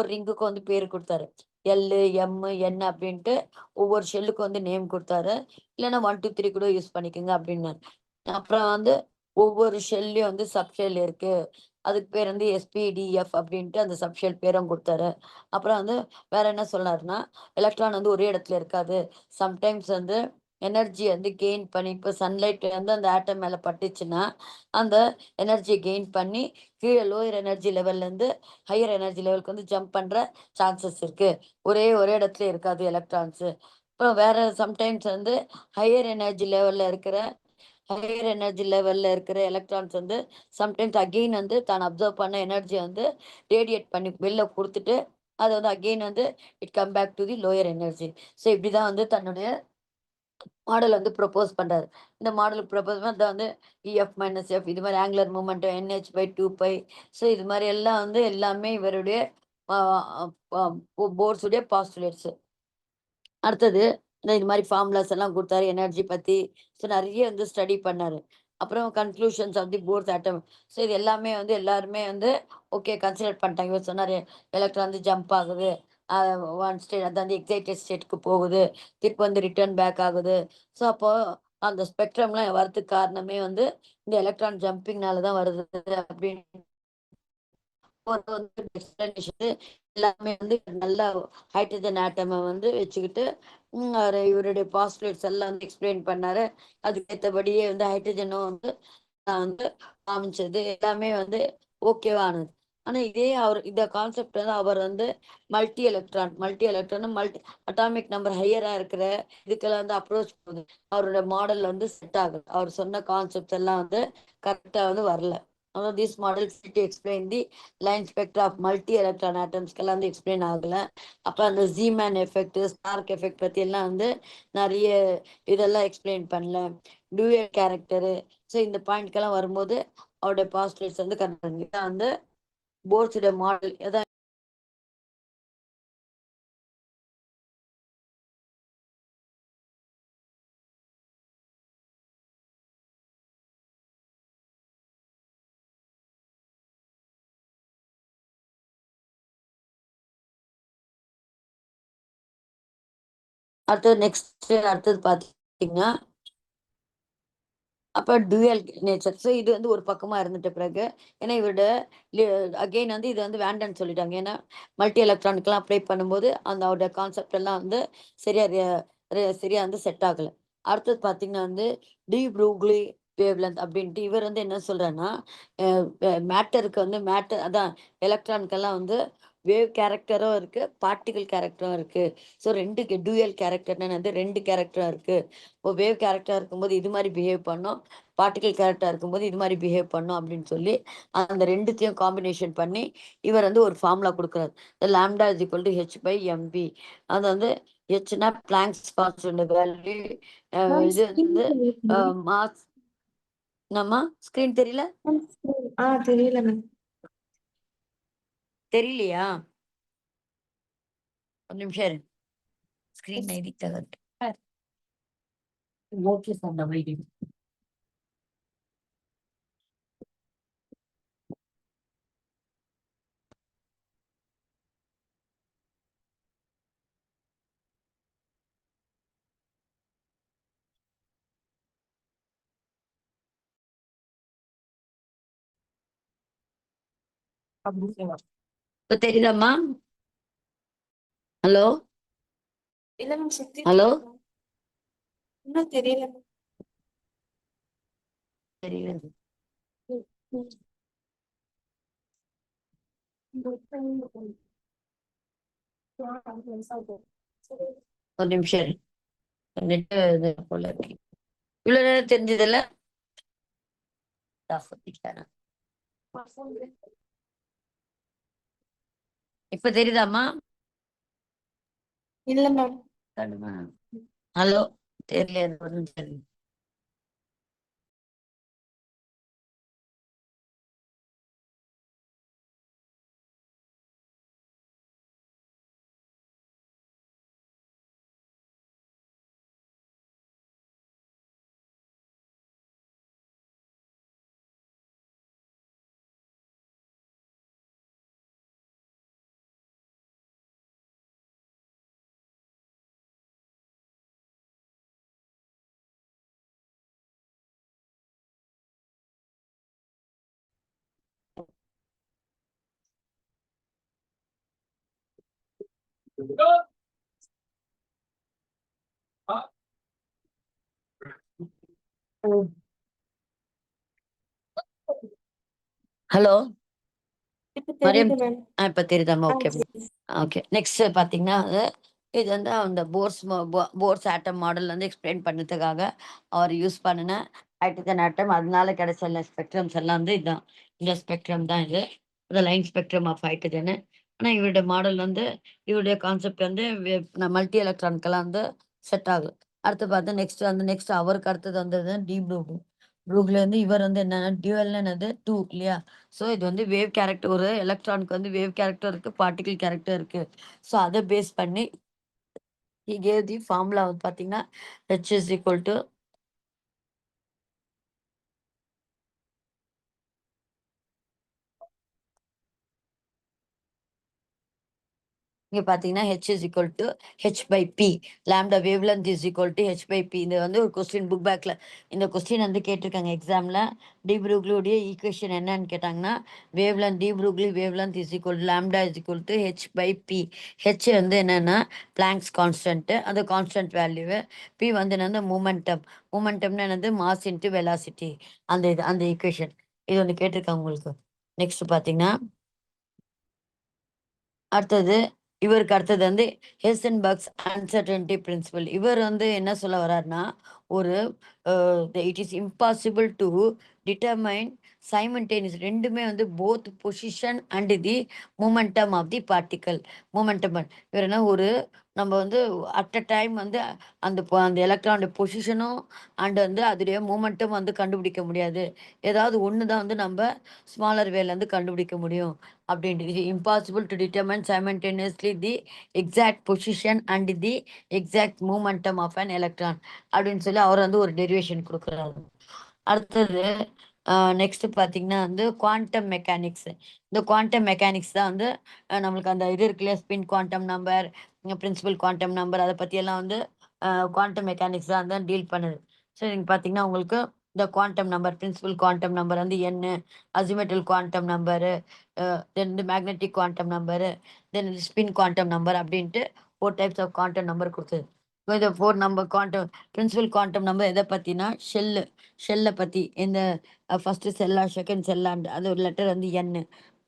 [SPEAKER 1] ரிங்குக்கும் வந்து பேர் குடுத்தாரு. எல்லு, எம்மு, என் அப்படின்ட்டு ஒவ்வொரு ஷெல்லுக்கும் வந்து நேம் குடுத்தாரு. இல்லன்னா 1, 2, 3 கூட யூஸ் பண்ணிக்கங்க அப்படின்னாரு. அப்புறம் வந்து ஒவ்வொரு ஷெல்லையும் வந்து சப்ஷெல் இருக்கு. அதுக்கு பேர் வந்து எஸ்பிடிஎஃப் அப்படின்ட்டு அந்த சப்ஷெல் பேரும் குடுத்தாரு. அப்புறம் வந்து வேற என்ன சொன்னாருன்னா, எலக்ட்ரான் வந்து ஒரே இடத்துல இருக்காது. சம்டைம்ஸ் வந்து எனர்ஜி வந்து கெயின் பண்ணி இப்ப சன்லைட் வந்து அந்த ஆட்டம் மேல பட்டுச்சுன்னா, அந்த எனர்ஜிய கெயின் பண்ணி கீழ லோயர் எனர்ஜி லெவல்லேருந்து ஹையர் எனர்ஜி லெவலுக்கு வந்து ஜம்ப் பண்ற சான்சஸ் இருக்கு. ஒரே இடத்துல இருக்காது எலக்ட்ரான்ஸு. அப்புறம் வேற சம்டைம்ஸ் வந்து ஹையர் எனர்ஜி லெவல்ல இருக்கிற ஹையர் எனர்ஜி லெவல்ல இருக்கிற எலக்ட்ரான்ஸ் வந்து சம்டைம்ஸ் அகெயின் வந்து தான் அப்சர்வ் பண்ண எனர்ஜிய வந்து ரேடியேட் பண்ணி வெளில குடுத்துட்டு, அத வந்து அகெயின் வந்து it come back to the lower energy. So இப்படிதான் வந்து தன்னுடைய மாடல் வந்து ப்ரொப்போஸ் பண்றாரு. இந்த மாடல் ப்ரொப்போஸ் பண்ணா வந்து இஎஃப் மைனஸ் எஃப் இது மாரி angular momentum nh by 2 pi. So இது மாரி எல்லாம் வந்து எல்லாமே இவருடைய ஆ அ போர்ட்ஸ் உடைய பாஸ்டுலேட்ஸ். அடுத்தது இது மாரி ஃபார்முலாஸ் எல்லாம் குடுத்தாரு எனர்ஜி பத்தி. ஸோ நெறைய வந்து ஸ்டடி பண்ணாரு. அப்புறம் conclusions of the Bohr's atom. So இது எல்லாமே வந்து எல்லாருமே வந்து ஓகே கன்சிடர் பண்ணிட்டாங்க. இவர் சொன்னாரு எலக்ட்ரான் வந்து ஜம்ப் ஆகுது. அ ஒன் ஸ்டேட் அதான் வந்து எக்ஸைட்டட் ஸ்டேட்க்கு போகுது. திருப்பி வந்து ரிட்டர்ன் பேக் ஆகுது. ஸோ அப்போ அந்த ஸ்பெக்ட்ரம்லாம் வரதுக்கு காரணமே வந்து இந்த எலக்ட்ரான் ஜம்பிங்னால தான் வருது அப்படின்னு வந்து எக்ஸ்பிளனேஷன் எல்லாமே வந்து நல்லா ஹைட்ரஜன் ஆட்டம வந்து வச்சுக்கிட்டு, அவரு இவருடைய பாஸ்பேட்ஸ் எல்லாம் வந்து எக்ஸ்பிளைன் பண்ணாரு. அதுக்கு ஏத்தபடியே வந்து ஹைட்ரஜனும் வந்து வந்து காமிச்சது. எல்லாமே வந்து ஓகேவானது. ஆனா இந்த கான்செப்ட் வந்து அவர் வந்து மல்டி அட்டாமிக் நம்பர் ஹையரா இருக்கிற இதுக்கெல்லாம் வந்து அப்ரோச் பண்ணுது. அவரோட மாடல் வந்து செட் ஆகல. அவர் சொன்ன கான்செப்ட்ஸ் எல்லாம் வந்து கரெக்ட்டா வந்து வரல. This model fit to explain the line spectra of multi electron ஆட்டம்ஸ்க்கெல்லாம் வந்து எக்ஸ்பிளைன் ஆகல. அப்புறம் அந்த ஜீமேன் எஃபெக்ட், ஸ்டார்க் எஃபெக்ட் பத்தி எல்லாம் வந்து நெறைய இதெல்லாம் எக்ஸ்பிளைன் பண்ணல. டூயல் கேரக்டரு ஸோ இந்த பாயிண்ட்க்கெல்லாம் வரும்போது அவருடைய பாஸ்டுலேட்ஸ் வந்து கரெக்ட் இதான் வந்து போர்ஸுடைய மாடல் எதா அடுத்தது பார்த்தீங்கன்னா அப்ப டூயல் நேச்சர். ஸோ இது வந்து ஒரு பக்கமா இருந்துட்ட பிறகு, ஏன்னா இவரோட லி அகைன் வந்து இது வந்து வேண்டான்னு சொல்லிட்டாங்க. ஏன்னா மல்டி எலக்ட்ரானிக்லாம் அப்ளை பண்ணும்போது, அவரோட கான்செப்ட் எல்லாம் வந்து சரியா சரியா வந்து செட் ஆகல. அடுத்தது பார்த்தீங்கன்னா வந்து டி ப்ரூக்லி வேவ்லென்த் அப்படின்ட்டு இவர் வந்து என்ன சொல்றாருன்னா, அ மேட்டருக்கு வந்து அதான் எலக்ட்ரானுக்கெல்லாம் வந்து வேவ் கேரக்டரும் இருக்கு, பார்ட்டிகிள் கேரக்டரும் இருக்கு. ஸோ 2 டூயல் கேரக்டர்னா என்னது 2 கேரக்டரா இருக்கு. இப்போ வேவ் கேரக்டரா இருக்கும்போது இது மாரி பிஹேவ் பண்ணும். பார்ட்டிகிள் கேரக்டரா இருக்கும்போது இது மாரி பிஹேவ் பண்ணும் அப்படின்னு சொல்லி, அந்த 2த்தையும் காம்பினேஷன் பண்ணி, இவர் வந்து ஒரு ஃபார்முலா குடுக்குறாரு. Lambda is equal to h/mv. அது வந்து ஹெச்னா பிளாங்க்ஸ் கான்ஸ்டன்ட் வேல்யூ.
[SPEAKER 2] மேம்
[SPEAKER 1] இது
[SPEAKER 2] ஸ்கிரீன்
[SPEAKER 1] வந்து
[SPEAKER 2] தெரியல.
[SPEAKER 1] மாஸ் என்னம்மா? ஸ்க்ரீன் தெரியல?
[SPEAKER 2] மேம் ஸ்கிரீன் தெரியல மேம்.
[SPEAKER 1] தெரியலையா? ஒரு நிமிஷம் இரு. ஸ்க்ரீன்
[SPEAKER 2] எஸ்.
[SPEAKER 1] எடிட் ஆகட்டும். ஓகே சொன்ன வைடி. இப்ப தெரியுதாம்மா? ஹலோ?
[SPEAKER 2] இல்ல மேம் சுத்திட்டு
[SPEAKER 1] ஹலோ?
[SPEAKER 2] இருக்கு மேம். இன்னும் தெரியல மேம்.
[SPEAKER 1] தெரியல.
[SPEAKER 2] ம், ம்.
[SPEAKER 1] ஒரு நிமிஷம் இரு. நெட்டு இது போல இருக்கு. இவ்வளவு நேரம் தெரிஞ்சதில்ல? இப்ப தெரியுதாம்மா?
[SPEAKER 2] இல்ல மேம்.
[SPEAKER 1] ஹலோ, தெரியல, ஒரு நிமிஷம் இருங்க. ஹலோ
[SPEAKER 2] இப்ப
[SPEAKER 1] மரியம்,
[SPEAKER 2] தெரியுது மேம்.
[SPEAKER 1] இப்ப தெரியுதாம்மா? ஓகே
[SPEAKER 2] சரி.
[SPEAKER 1] ஓகே. நெக்ஸ்ட் பாத்தீங்கன்னா இது வந்து அந்த போர்ஸ் ஆட்டம் மாடல் வந்து எக்ஸ்பிளைன் பண்ணதுக்காக அவர் யூஸ் பண்ணின ஹைட்ரஜன் ஆட்டம், அதனால கிடைச்ச ஸ்பெக்ட்ரம்ஸ் எல்லாம் வந்து இதுதான். இந்த ஸ்பெக்ட்ரம் தான் இது, இந்த லைன் ஸ்பெக்ட்ரம் ஆஃப் ஹைட்ரஜன். ஆனா இவருடைய மாடல் வந்து, இவருடைய கான்செப்ட் வந்து மல்டி எலக்ட்ரான்கெல்லாம் வந்து செட் ஆகும். அடுத்து பார்த்தா நெக்ஸ்ட் அவருக்கு அடுத்தது வந்தது டீப் ப்ளூக்ல வந்து இவர் வந்து என்னன்னா டியூவல்னு என்னது டூ இல்லையா? ஸோ இது வந்து வேவ் கேரக்டர், ஒரு எலக்ட்ரானுக்கு வந்து வேவ் கேரக்டர் இருக்கு, பார்ட்டிகல் கேரக்டர் இருக்கு. ஸோ அதை பேஸ் பண்ணி he gave the formula வந்து பார்த்தீங்கன்னா H is equal to இங்க பார்த்தீங்கன்னா H is equal to H by P. Lambda wave length is equal to H by P. இது வந்து ஒரு கொஸ்டின் புக் பேக்ல இந்த கொஸ்டின் வந்து கேட்டிருக்காங்க எக்ஸாம்ல. டி ப்ரூக்லியுடைய ஈக்குவேஷன் என்னன்னு கேட்டாங்கன்னா, wavelength de Broglie wavelength is equal to lambda is equal to H by P. H வந்து என்னன்னா பிளாங்க்ஸ் கான்ஸ்டன்ட், அது கான்ஸ்டன்ட் வேல்யூ. P வந்து என்னது மூமெண்டம். மூமெண்டம்னா என்னது மாஸ் இன்ட்டு வெலாசிட்டி. அந்த ஈக்குவேஷன் இது ஒன்று கேட்டிருக்காங்க உங்களுக்கு. நெக்ஸ்ட் பார்த்தீங்கன்னா அடுத்தது இவருக்கு அடுத்தது வந்து ஹெசன்பர்க்ஸ் அன்சர்டனிட்டி பிரின்சிபல். இவர் வந்து என்ன சொல்ல வர்றாருன்னா, ஒரு it is impossible to determine simultaneous, ரெண்டுமே வந்து both position and the momentum of the particle. Momentum இவர் என்ன ஒரு நம்ம வந்து அட் அ டைம் வந்து அந்த எலக்ட்ரானுடைய பொசிஷனும் அண்ட் வந்து அதோடைய மூமெண்ட்டும் வந்து கண்டுபிடிக்க முடியாது. ஏதாவது ஒன்று தான் வந்து நம்ம ஸ்மாலர் வேலேருந்து கண்டுபிடிக்க முடியும் அப்படின்ட்டு. இது impossible to determine simultaneously the exact position and the exact momentum of an electron அப்படின்னு சொல்லி அவர் வந்து ஒரு டெரிவேஷன் கொடுக்குறாரு. அடுத்தது நெக்ஸ்ட் பார்த்தீங்கன்னா வந்து குவாண்டம் மெக்கானிக்ஸ். இந்த குவாண்டம் மெக்கானிக்ஸ் தான் வந்து நம்மளுக்கு அந்த இது இருக்கு இல்லையா, spin quantum number, principal quantum number, அதை பற்றியெல்லாம் வந்து குவாண்டம் மெக்கானிக்ஸ் தான் வந்து டீல் பண்ணுது. ஸோ நீங்கள் பார்த்தீங்கன்னா உங்களுக்கு இந்த quantum number, principal quantum number வந்து என்ன, azimuthal quantum number, then magnetic quantum number, then spin quantum number அப்படின்ட்டு 4 டைப்ஸ் ஆஃப் குவாண்டம் நம்பர் கொடுத்தது. இந்த 4 number quantum principal quantum number எதை பற்றினா ஷெல்லை பற்றி. இந்த ஃபர்ஸ்ட் செல்லா செகண்ட் செல்லாண்டு அது ஒரு லெட்டர் வந்து என்.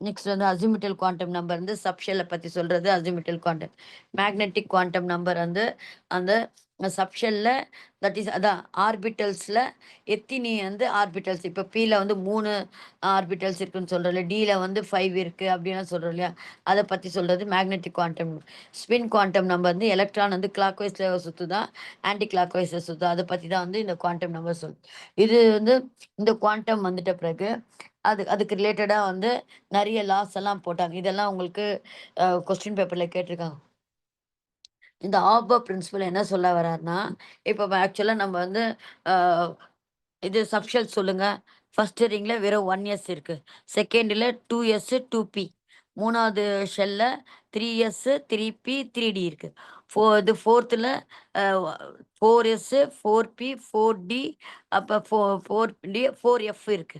[SPEAKER 1] நெக்ஸ்ட் வந்து அசிமிட்டல் குவாண்டம் நம்பர் வந்து சப்ஷெல்லை பற்றி சொல்கிறது அசிமிட்டல் குவாண்டம். மேக்னெட்டிக் குவாண்டம் நம்பர் வந்து அந்த சப்ஷெல்ல, தட் இஸ் அதான் ஆர்பிட்டல்ஸில் எத்தினி வந்து ஆர்பிட்டல்ஸ். இப்போ பியில் வந்து 3 ஆர்பிட்டல்ஸ் இருக்குன்னு சொல்கிறோம் இல்லையா, டியில் வந்து 5 இருக்குது அப்படின்னா சொல்கிறோம் இல்லையா, அதை பற்றி சொல்கிறது magnetic quantum. Spin quantum number வந்து எலக்ட்ரான் வந்து கிளாக் வைஸில் சுற்றுதா ஆன்டி கிளாக் வைஸில் சுற்றுதா, அதை பற்றி தான் வந்து இந்த குவாண்டம் நம்பர் சொல்லுது. இது வந்து இந்த குவாண்டம் வந்துட்ட பிறகு அதுக்கு ரிலேட்டடாக வந்து நிறைய லாஸ் எல்லாம் போட்டாங்க. இதெல்லாம் உங்களுக்கு கொஸ்டின் பேப்பரில் கேட்டிருக்காங்க. இந்த ஆபர் பிரின்சிபல் என்ன சொல்ல வர்றாருன்னா, இப்போ ஆக்சுவலாக நம்ம வந்து இது சப்ஷெல் சொல்லுங்க. ஃபர்ஸ்ட் ரிங்ல வெறும் 1s இருக்கு, செகண்ட்ல 2s 2p, மூணாவது ஷெல்ல 3s 3p 3d இருக்கு. இது ஃபோர்த்தில் 4s 4p 4d, அப்போ 4d 4f இருக்கு.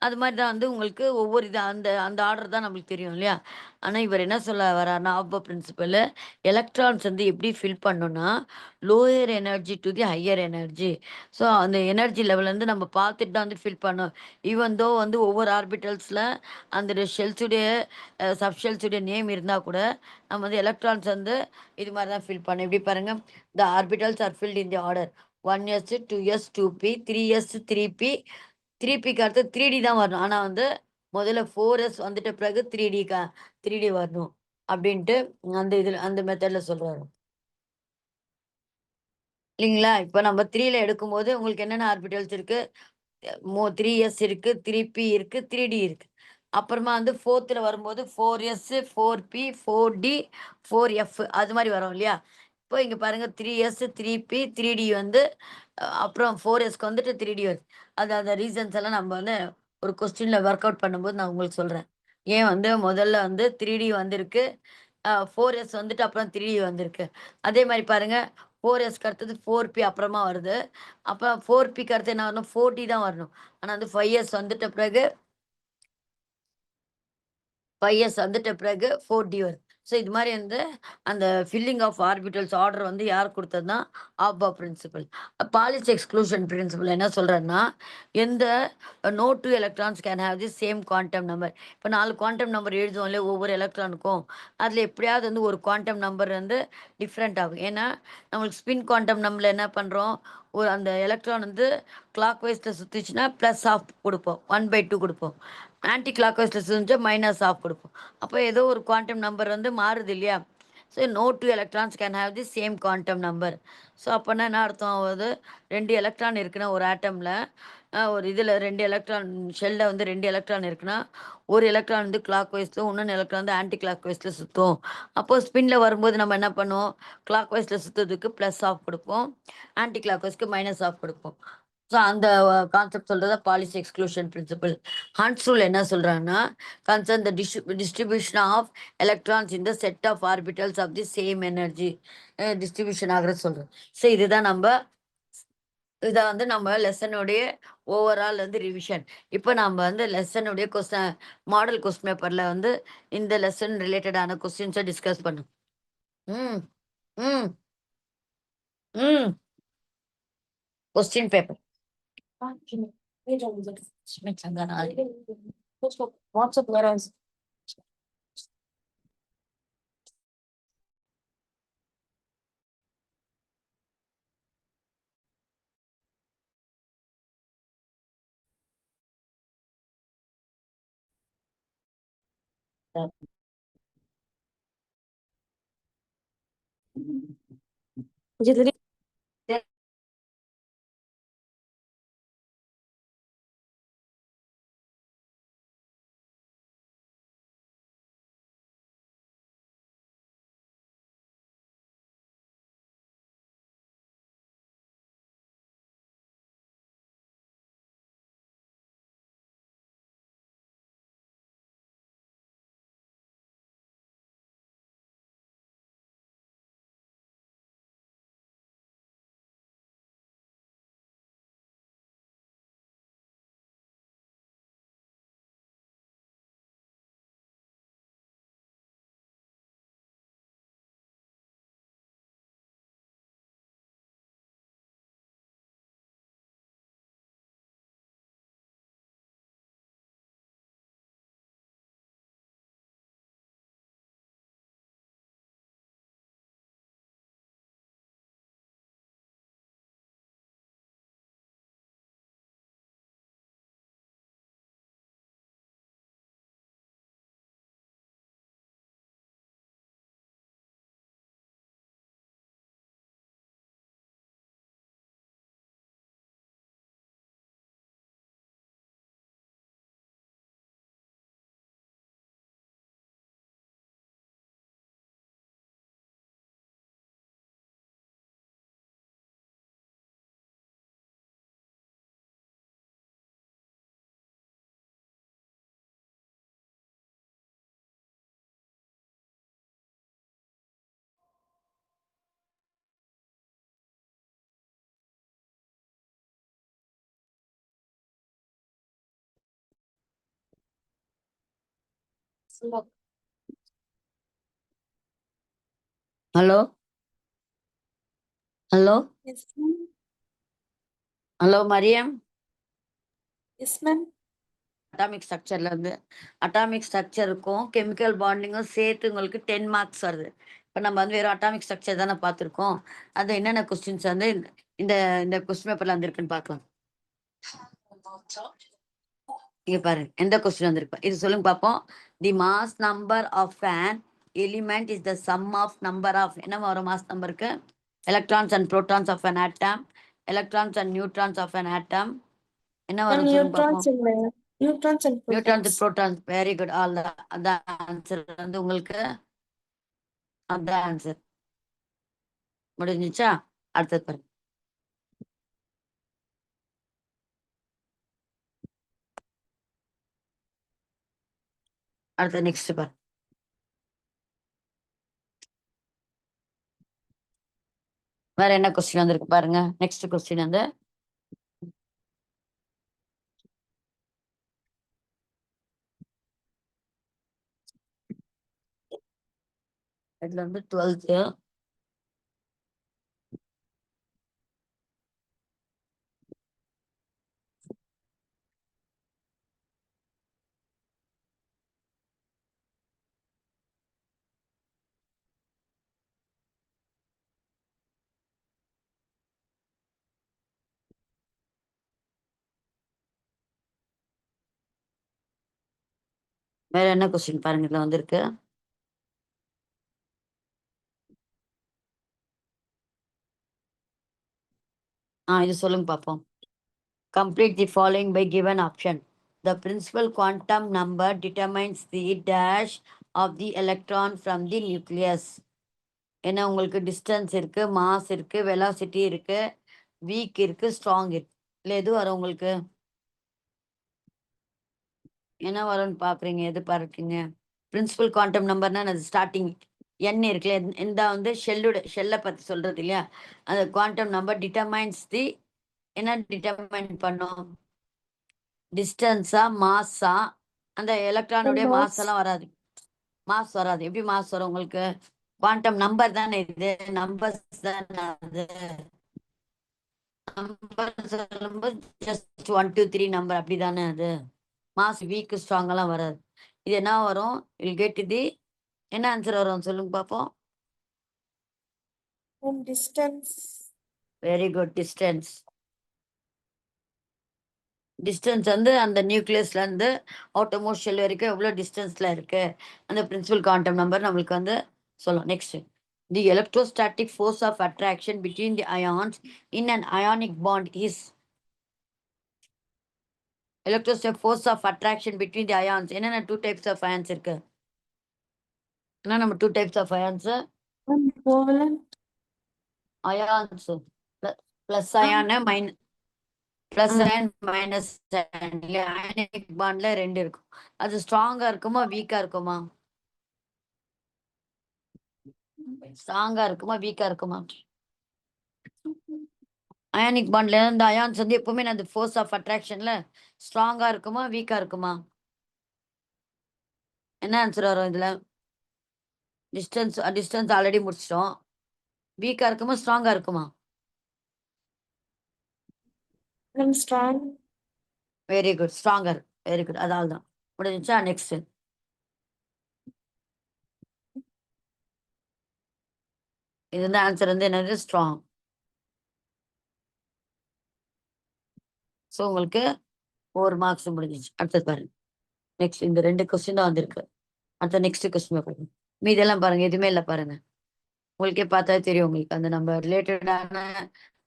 [SPEAKER 1] அது மாதிரி தான் வந்து உங்களுக்கு ஒவ்வொரு இது அந்த அந்த ஆர்டர் தான் நம்மளுக்கு தெரியும் இல்லையா. ஆனால் இவர் என்ன சொல்ல வர்றாருன்னா ஆபர் பிரின்சிபல், எலக்ட்ரான்ஸ் வந்து எப்படி ஃபில் பண்ணணும்னா lower energy to the higher energy. So அந்த எனர்ஜி லெவல் வந்து நம்ம பார்த்துட்டு தான் வந்து ஃபில் பண்ணோம். ஈவன் தோ வந்து ஒவ்வொரு ஆர்பிட்டல்ஸில் அந்த ஷெல்ஸுடைய சப்ஷெல்ஸுடைய நேம் இருந்தால் கூட நம்ம வந்து எலக்ட்ரான்ஸ் வந்து இது மாதிரி தான் ஃபில் பண்ணோம். எப்படி பாருங்க, the orbitals are filled in the order 1s 2s 2p 3s 3p 3pக்கு அடுத்து 3d தான் வரணும். ஆனா வந்து முதல்ல 4s வந்துட்ட பிறகு 3d வரணும் அப்படின்ட்டு அந்த இதுல அந்த மெத்தட்ல சொல்றாரு இல்லைங்களா? இப்ப நம்ம 3ல எடுக்கும்போது உங்களுக்கு என்னென்ன ஆர்பிட்டல்ஸ் இருக்கு? 3s இருக்கு, 3p இருக்கு, 3d இருக்கு. அப்புறமா வந்து 4த்துல வரும்போது 4s, 4p, 4d, 4f அது மாரி வரும் இல்லையா? இப்போ இங்க பாருங்க 3s, 3p, 3d வந்து அப்புறம் 4sக்கு வந்துட்டு 3d வருது. அது அந்த ரீசன்ஸ் எல்லாம் நம்ம வந்து ஒரு கொஸ்டின்ல ஒர்க் அவுட் பண்ணும்போது நான் உங்களுக்கு சொல்றேன். ஏன் வந்து முதல்ல வந்து 3d வந்திருக்கு. 4s வந்துட்டு அப்புறம் 3d வந்திருக்கு. அதே மாரி பாருங்க 4sக்கு அடுத்தது 4p அப்புறமா வருது. அப்ப 4pக்கு அடுத்து என்ன வரணும்? 4d தான் வரணும். ஆனா வந்து 5s வந்துட்ட பிறகு 5s வந்துட்ட பிறகு 4d வருது. ஸோ இது மாரி வந்து அந்த ஃபில்லிங் ஆஃப் ஆர்பிட்டல்ஸ் ஆர்டர் வந்து யார் குடுத்ததுன்னா, Aufbau principle. Pauli's exclusion principle என்ன சொல்றாருன்னா, எந்த no 2 electrons can have the same quantum number. இப்ப 4 குவாண்டம் நம்பர் எழுதுவோம் இல்லையா ஒவ்வொரு எலக்ட்ரானுக்கும். அதுல எப்படியாவது வந்து ஒரு குவாண்டம் நம்பர் வந்து டிஃபரெண்ட் ஆகும். ஏன்னா, நம்மளுக்கு ஸ்பின் குவாண்டம் நம்பர்ல என்ன பண்றோம், ஒரு அந்த எலக்ட்ரான் வந்து கிளாக் வைஸ்ல சுத்துச்சுன்னா, பிளஸ் ஆஃப் குடுப்போம். 1/2 குடுப்போம். ஆன்டி கிளாக் வைஸ்ல சுத்துச்சா மைனஸ் ஆஃப் குடுப்போம். அப்ப ஏதோ ஒரு குவாண்டம் நம்பர் வந்து மாறுது இல்லையா? So no 2 electrons can have the same quantum number. So அப்பன்னா என்ன அர்த்தம் ஆவுது? 2 எலக்ட்ரான் இருக்குன்னா ஒரு ஆட்டம்ல, ஒரு இதுல 2 எலக்ட்ரான் ஷெல்ல வந்து 2 எலக்ட்ரான் இருக்குன்னா, ஒரு எலக்ட்ரான் வந்து கிளாக் வைஸ்ல, இன்னொன்னு எலக்ட்ரான் வந்து ஆன்டி கிளாக் வைஸ்ல சுத்தும். அப்போ ஸ்பின்ல வரும்போது நம்ம என்ன பண்ணுவோம்? கிளாக் வைஸ்ல சுத்துறதுக்கு பிளஸ் ஆஃப் குடுப்போம். ஆன்டி கிளாக் வைஸ்க்கு மைனஸ் ஆஃப் குடுப்போம். ஸோ அந்த கான்செப்ட் சொல்றத Pauli's exclusion principle. Hund's rule என்ன சொல்றாங்கன்னா, concern the distribution of electrons in the set of orbitals of the same energy distribution ஆகுறது சொல்றோம். ஸோ இதுதான் இத வந்து நம்ம லெசனுடைய ஓவரால் வந்து ரிவிஷன். இப்ப நம்ம வந்து லெசனுடைய மாடல் கொஸ்டின் பேப்பர்ல வந்து இந்த லெசன் ரிலேட்டடான கொஸ்டின்ஸ டிஸ்கஸ் பண்ணும். ம், ம், ம். Question paper.
[SPEAKER 2] வாட்ஸ்அப் வேற jadi
[SPEAKER 1] hello, hello,
[SPEAKER 2] yes ma'am
[SPEAKER 1] hello Mariam.
[SPEAKER 2] yes ma'am
[SPEAKER 1] atomic ஸ்ட்ரக்சர்ல இருந்து அட்டாமிக் ஸ்ட்ரக்சருக்கும் கெமிக்கல் பாண்டிங்கும் சேர்த்து உங்களுக்கு 10 மார்க்ஸ் வருது. இப்ப நம்ம வந்து வெறும் அட்டாமிக் ஸ்ட்ரக்சர் தானே பார்த்துருக்கோம். அது என்னென்ன கொஸ்டின்ஸ் வந்து இந்த இந்த கொஸ்டின் பேப்பர்ல வந்திருக்குன்னு பார்க்கலாம். இங்க பாருங்க எந்த கொஸ்டின் வந்திருக்கு இது சொல்லுங்க பார்ப்போம். The mass number of an element is the sum of number of என்ன வரும் மாஸ் நம்பருக்கு? Electrons and protons of an atom, electrons and neutrons of an atom. என்ன
[SPEAKER 2] Ma'am,
[SPEAKER 1] வரும் சொல்லுங்க
[SPEAKER 2] neutrons
[SPEAKER 1] பார்ப்போம்.
[SPEAKER 2] இல்ல. Neutrons and
[SPEAKER 1] neutrons
[SPEAKER 2] protons.
[SPEAKER 1] Protons. Very good. All அதான் answer வந்து உங்களுக்கு. அதான் ஆன்சர். முடிஞ்சிச்சா? அடுத்தது பாருங்க. அடுத்த நெக்ஸ்ட் பாருங்க. வேற என்ன கொஸ்டின் வந்திருக்கு பாருங்க. நெக்ஸ்ட் கொஸ்டின் வந்து இதுல வந்து 12th. வேற என்ன கொஸ்டின் பாருங்க இதுல வந்திருக்கு. இது சொல்லுங்க பார்ப்போம். Complete the following by given option. The principal quantum number determines the dash of the electron from the nucleus. ஏன்னா உங்களுக்கு டிஸ்டன்ஸ் இருக்கு, மாஸ் இருக்கு, வெலாசிட்டி இருக்கு, வீக் இருக்கு, ஸ்ட்ராங் இருக்கு. இல்ல எது வரும் உங்களுக்கு? என்ன வரும்னு பாக்குறீங்க? எது பார்க்கீங்க? பிரின்சிபல் குவாண்டம் நம்பர்னா அது ஸ்டார்டிங் என் இருக்குல்ல, இந்த வந்து ஷெல்லை பத்தி சொல்றது இல்லையா? அந்த குவாண்டம் நம்பர் டிட்டர்மைன்ஸ் தி என்ன டிட்டர்மைன் பண்ணும்? டிஸ்டன்ஸா, மாஸா? அந்த எலக்ட்ரானுடைய மாஸ்
[SPEAKER 2] Mass.
[SPEAKER 1] எல்லாம் வராது. மாஸ் வராது. எப்படி மாஸ் வரும் உங்களுக்கு? குவாண்டம் நம்பர் தானே இது, நம்பர்ஸ் தானே அது. நம்பர் சொல்லும்போது ஜஸ்ட் 1 2 3 நம்பர் அப்படிதானே அது. மாஸ் வீக் ஸ்ட்ராங் எல்லாம் வராது. இது என்ன வரும்? வில் கெட் தி என்ன ஆன்சர் வரும் சொல்லுங்க பார்ப்போம்.
[SPEAKER 2] And distance.
[SPEAKER 1] Very good. Distance. Distance வந்து அந்த நியூக்ளியஸ்ல இருந்து அவுட்டர்மோஸ்ட் ஷெல் வரைக்கும் எவ்வளவு டிஸ்டன்ஸ்ல இருக்கு, அந்த பிரின்சிபல் குவாண்டம் நம்பர் நம்மளுக்கு வந்து சொல்லும். Next, the electrostatic force of attraction between the ions in an ionic bond is. Electrostatic force of attraction between the ions என்னென்ன டூ டைப்ஸ் ஆஃப் அயான்ஸ் இருக்கு? என்ன நம்ம two types of ions?
[SPEAKER 2] And covalent.
[SPEAKER 1] Ions plus ion minus, plus ion minus ion. Ionic பாண்ட்ல ரெண்டு இருக்கும். அது ஸ்ட்ராங்கா இருக்குமா வீக்கா இருக்குமா? ஸ்ட்ராங்கா இருக்குமா வீக்கா இருக்குமா? அயானிக் பாண்ட்ல இந்த அயான்ஸ் வந்து எப்பவுமே அந்த ஃபோர்ஸ் ஆஃப் அட்ராக்ஷன்ல ஸ்ட்ராங்கா இருக்குமா வீக்கா இருக்குமா? என்ன ஆன்சர் வரும் இதுல? டிஸ்டன்ஸ் டிஸ்டன்ஸ் ஆல்ரெடி முடிச்சிட்டோம். வீக்கா இருக்குமா ஸ்ட்ராங்கா இருக்குமா?
[SPEAKER 2] And strong.
[SPEAKER 1] Very good. Stronger. Very good. அதால் தான் முடிஞ்சிச்சா? நெக்ஸ்ட், இது வந்து ஆன்சர் வந்து என்னது? ஸ்ட்ராங். ஸோ உங்களுக்கு 4 மார்க்ஸ் முடிஞ்சிச்சு. அடுத்தது பாருங்க. நெக்ஸ்ட் இந்த 2 கொஸ்டின் தான் வந்திருக்கு. அடுத்த நெக்ஸ்ட் கொஸ்டின் பாருங்க. மீதெல்லாம் பாருங்க, எதுவுமே இல்லை பாருங்க. உங்களுக்கே பார்த்தா தெரியும் உங்களுக்கு அந்த நம்ம ரிலேட்டடான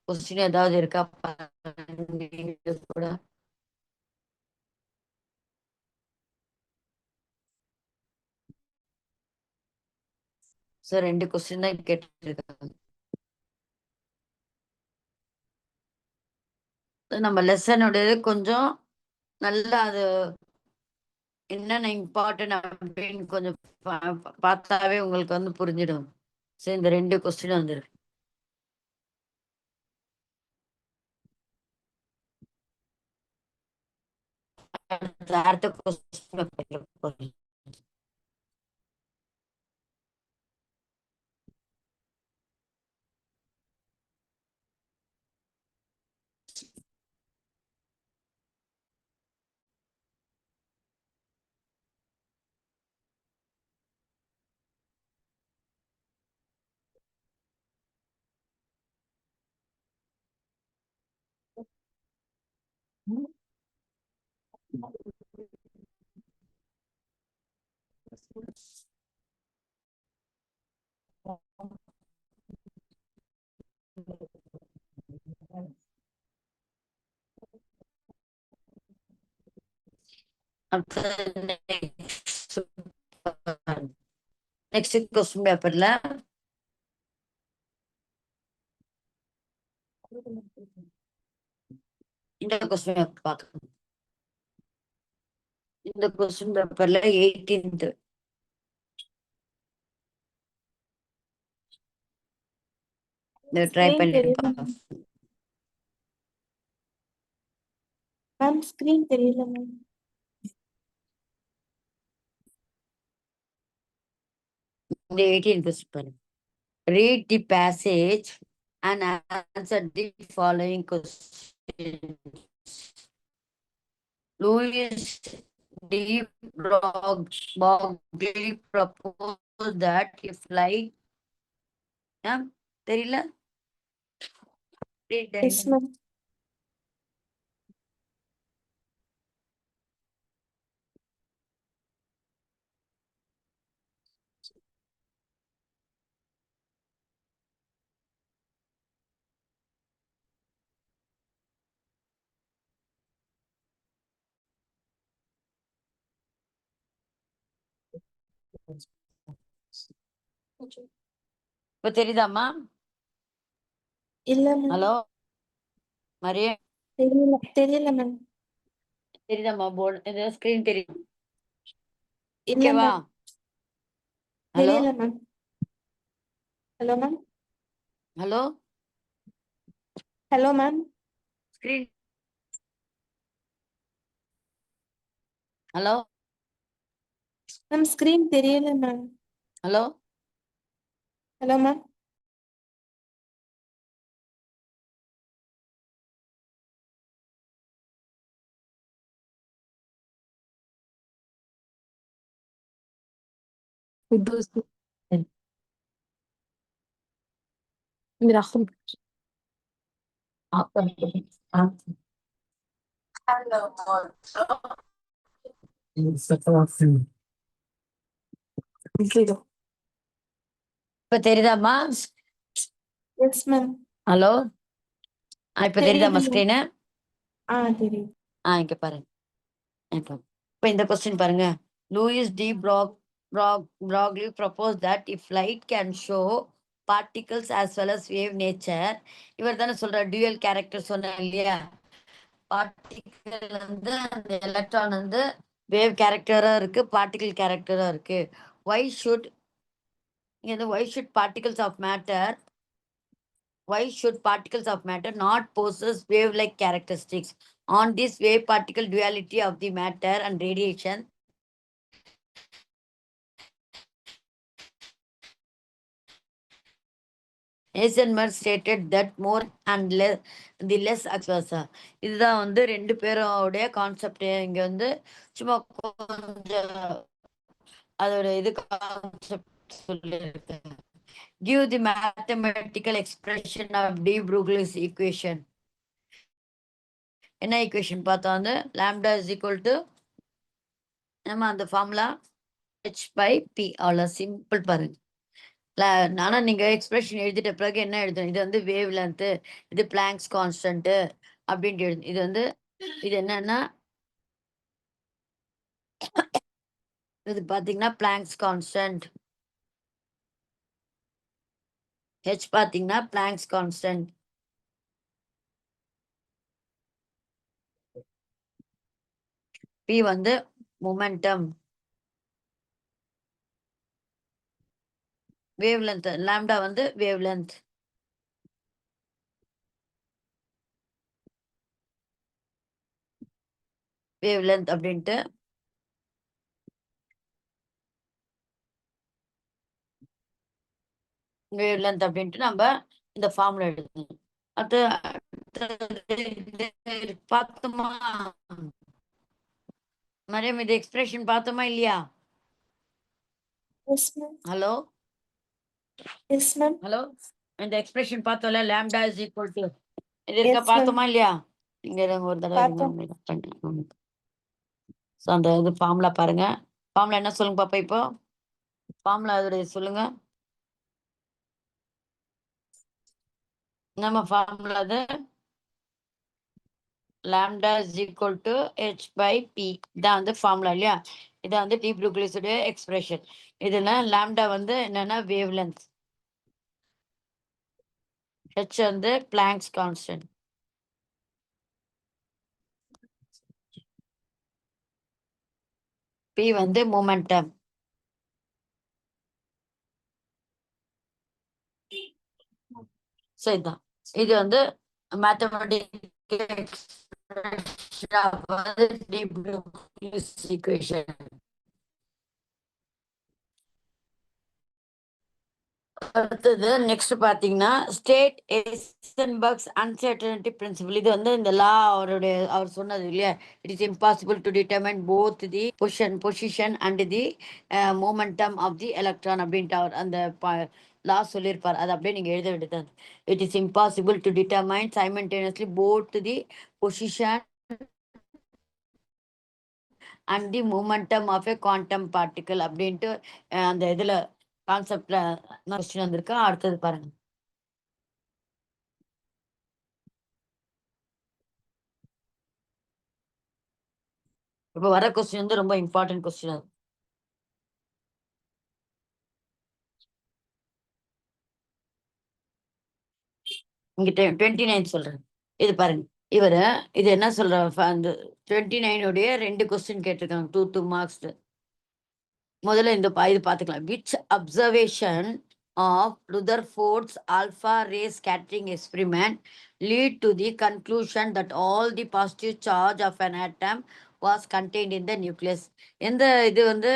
[SPEAKER 1] கொஸ்டின் ஏதாவது இருக்கா பாருங்க இது கூட. ஸோ 2 கொஸ்டின் தான் கேட்டுருக்காங்க. நம்ம லெசனுடைய கொஞ்சம் நல்லா அது என்னென்ன இம்பார்ட்டன்ட் அப்படின்னு கொஞ்சம் பார்த்தாவே உங்களுக்கு வந்து புரிஞ்சிடும். சரி, இந்த 2 கொஸ்டின் வந்துருக்கு. அடுத்த கொஸ்டின் நெக்ஸ்ட் கொஸ்டின் பேப்பர்ல இந்த கொஸ்டின் பார்க்கணும். இந்த கொஸ்டின் பேப்பர்ல 18th ட்ரை
[SPEAKER 2] Screen
[SPEAKER 1] பண்ணிட்டு
[SPEAKER 2] தெரியல
[SPEAKER 1] பார்க்கலாம்.
[SPEAKER 2] மேம். ஸ்கிரீன் தெரியல மேம்.
[SPEAKER 1] இந்த 18th கொஸ்டின் பாருங்க. Read the passage and answer the following questions. Louis D. Broglie proposed that if light, தெரியல.
[SPEAKER 2] Yes ma'am.
[SPEAKER 1] இப்ப தெரியுதாம்மா?
[SPEAKER 2] இல்ல மேம்.
[SPEAKER 1] ஹலோ மரியே,
[SPEAKER 2] தெரியல மேம்.
[SPEAKER 1] தெரியுதாம்மா? போர்டு ஸ்கிரீன் தெரியும்.
[SPEAKER 2] இல்ல
[SPEAKER 1] ஓகேவா?
[SPEAKER 2] மேம்.
[SPEAKER 1] ஹலோ
[SPEAKER 2] தெரியல ma'am. Hello ma'am.
[SPEAKER 1] Hello
[SPEAKER 2] hello ma'am.
[SPEAKER 1] Screen hello
[SPEAKER 2] ma'am screen தெரியல மேம்.
[SPEAKER 1] Hello
[SPEAKER 2] hello ma'am.
[SPEAKER 1] இப்ப தெரியுதாம்மா?
[SPEAKER 2] Yes ma'am.
[SPEAKER 1] ஹலோ இப்ப தெரியுதாம்மா
[SPEAKER 2] தெரியுது மேம்.
[SPEAKER 1] ஸ்கிரீனு?
[SPEAKER 2] தெரியுது.
[SPEAKER 1] இங்க பாருங்க. இப்ப இந்த கொஸ்டின் பாருங்க. Louis de Broglie proposed that if light can show particles as well as wave nature, இவர் தானே சொல்ற dual character சொன்ன இல்லையா? பார்ட்டிகல் வந்து அந்த எலக்ட்ரான் வந்து வேவ் கேரக்டரா இருக்கு, பார்ட்டிகல் கேரக்டரா இருக்கு. why should particles of matter not possess wave-like characteristics? On this wave-particle duality of the matter and radiation, Heisenberg stated that more and less the less versa. இதுதான் வந்து ரெண்டு பேரோடைய கான்செப்ட். இங்க வந்து சும்மா கொஞ்சம் அதோட இது கான்செப்ட் சொல்லியிருக்கேன். Give the mathematical expression of de Broglie's equation. என்ன ஈக்குவேஷன் பார்த்தோம்? வந்து lambda is equal to நம்ம அந்த ஃபார்முலா h/p. அவ்வளோ சிம்பிள் பாருங்க. ஆனா நீங்க எக்ஸ்பிரஷன் எழுதிட்ட பிறகு என்ன எழுதணும்? இது வந்து வேவ் லென்த், இது பிளாங்க்ஸ் கான்ஸ்டன்ட் அப்படின்ட்டு எழுதணும். இது வந்து இது என்னன்னா இது பாத்தீங்கன்னா பிளாங்க்ஸ் கான்ஸ்டன்ட், ஹெச் பாத்தீங்கன்னா பிளாங்க்ஸ் கான்ஸ்டன்ட், பி வந்து மொமெண்டம், வேவ் லென்த், லாம்டா வந்து வேவ் லென்த். வேவ் லென்த் அப்படின்ட்டு வேவ் லென்த் அப்படின்ட்டு நம்ம இந்த ஃபார்முலா எழுதணும். அது பார்த்தோமா மரியம்? இது எக்ஸ்பிரஷன் பார்த்தோமா இல்லையா?
[SPEAKER 2] Yes ma'am.
[SPEAKER 1] Hello
[SPEAKER 2] yes ma'am.
[SPEAKER 1] Hello இந்த எக்ஸ்பிரஷன் பார்த்தோம்ல, லாம்டா இஸ் ஈக்குவல் டு இது இருக்க
[SPEAKER 2] எஸ் மேம்.
[SPEAKER 1] பார்த்தோமா இல்லையா? இங்க ஒரு தடவை
[SPEAKER 2] பார்த்தோம்.
[SPEAKER 1] பண்ணேன். ஸோ அந்த இது ஃபார்முலா பாருங்க. ஃபார்முலா என்ன சொல்லுங்க பாப்பா இப்போ? ஃபார்முலா அதோடைய சொல்லுங்க. நம்ம ஃபார்முலா அது lambda is equal to h by p. இதான் வந்து ஃபார்முலா இல்லையா? இதான் வந்து டி ப்ரூக்லிஸுடைய எக்ஸ்பிரஷன். இதுல லாம்டா வந்து என்னன்னா வேவ் லென்த், h வந்து பிளாங்க்ஸ் கான்ஸ்டன்ட், p வந்து மொமெண்டம். ஸோ இதுதான் இது வந்து மேத்தமெட்டிக்ஸ் டி ப்ரூக்லிஸ் ஈக்குவேஷன். அடுத்தது நெக்ஸ்ட் பாத்தீங்கன்னா ஸ்டேட் எய்சன்பர்க்ஸ் அன்சர்டனிட்டி பிரின்சிபல். இது வந்து இந்த லா அவர் சொன்னது இல்லையா? It is impossible to determine both the position and the momentum of the electron அப்படின்ட்டு அவர் அந்த லா சொல்லியிருப்பார். அது அப்படியே நீங்க எழுத வேண்டியது. It is impossible to determine simultaneously both the position and the momentum of a quantum particle அப்படின்ட்டு அந்த இதுல கான்செப்ட்ல கொஸ்டின் வந்திருக்கு. அடுத்தது பாருங்க. இப்ப வர கொஸ்டின் வந்து ரொம்ப இம்பார்ட்டன்ட் கொஸ்டின். அது இங்க 29 சொல்றேன். இது பாருங்க. இவரு இது என்ன சொல்ற அந்த 29 உடைய 2 கொஸ்டின் கேட்டிருக்காங்க. 2 மார்க்ஸ். முதல்ல இந்த இது பார்த்துக்கலாம். Which observation of Rutherford's alpha ray scattering experiment led to the conclusion that all the positive charge of an atom was contained in the nucleus. எந்த இது வந்து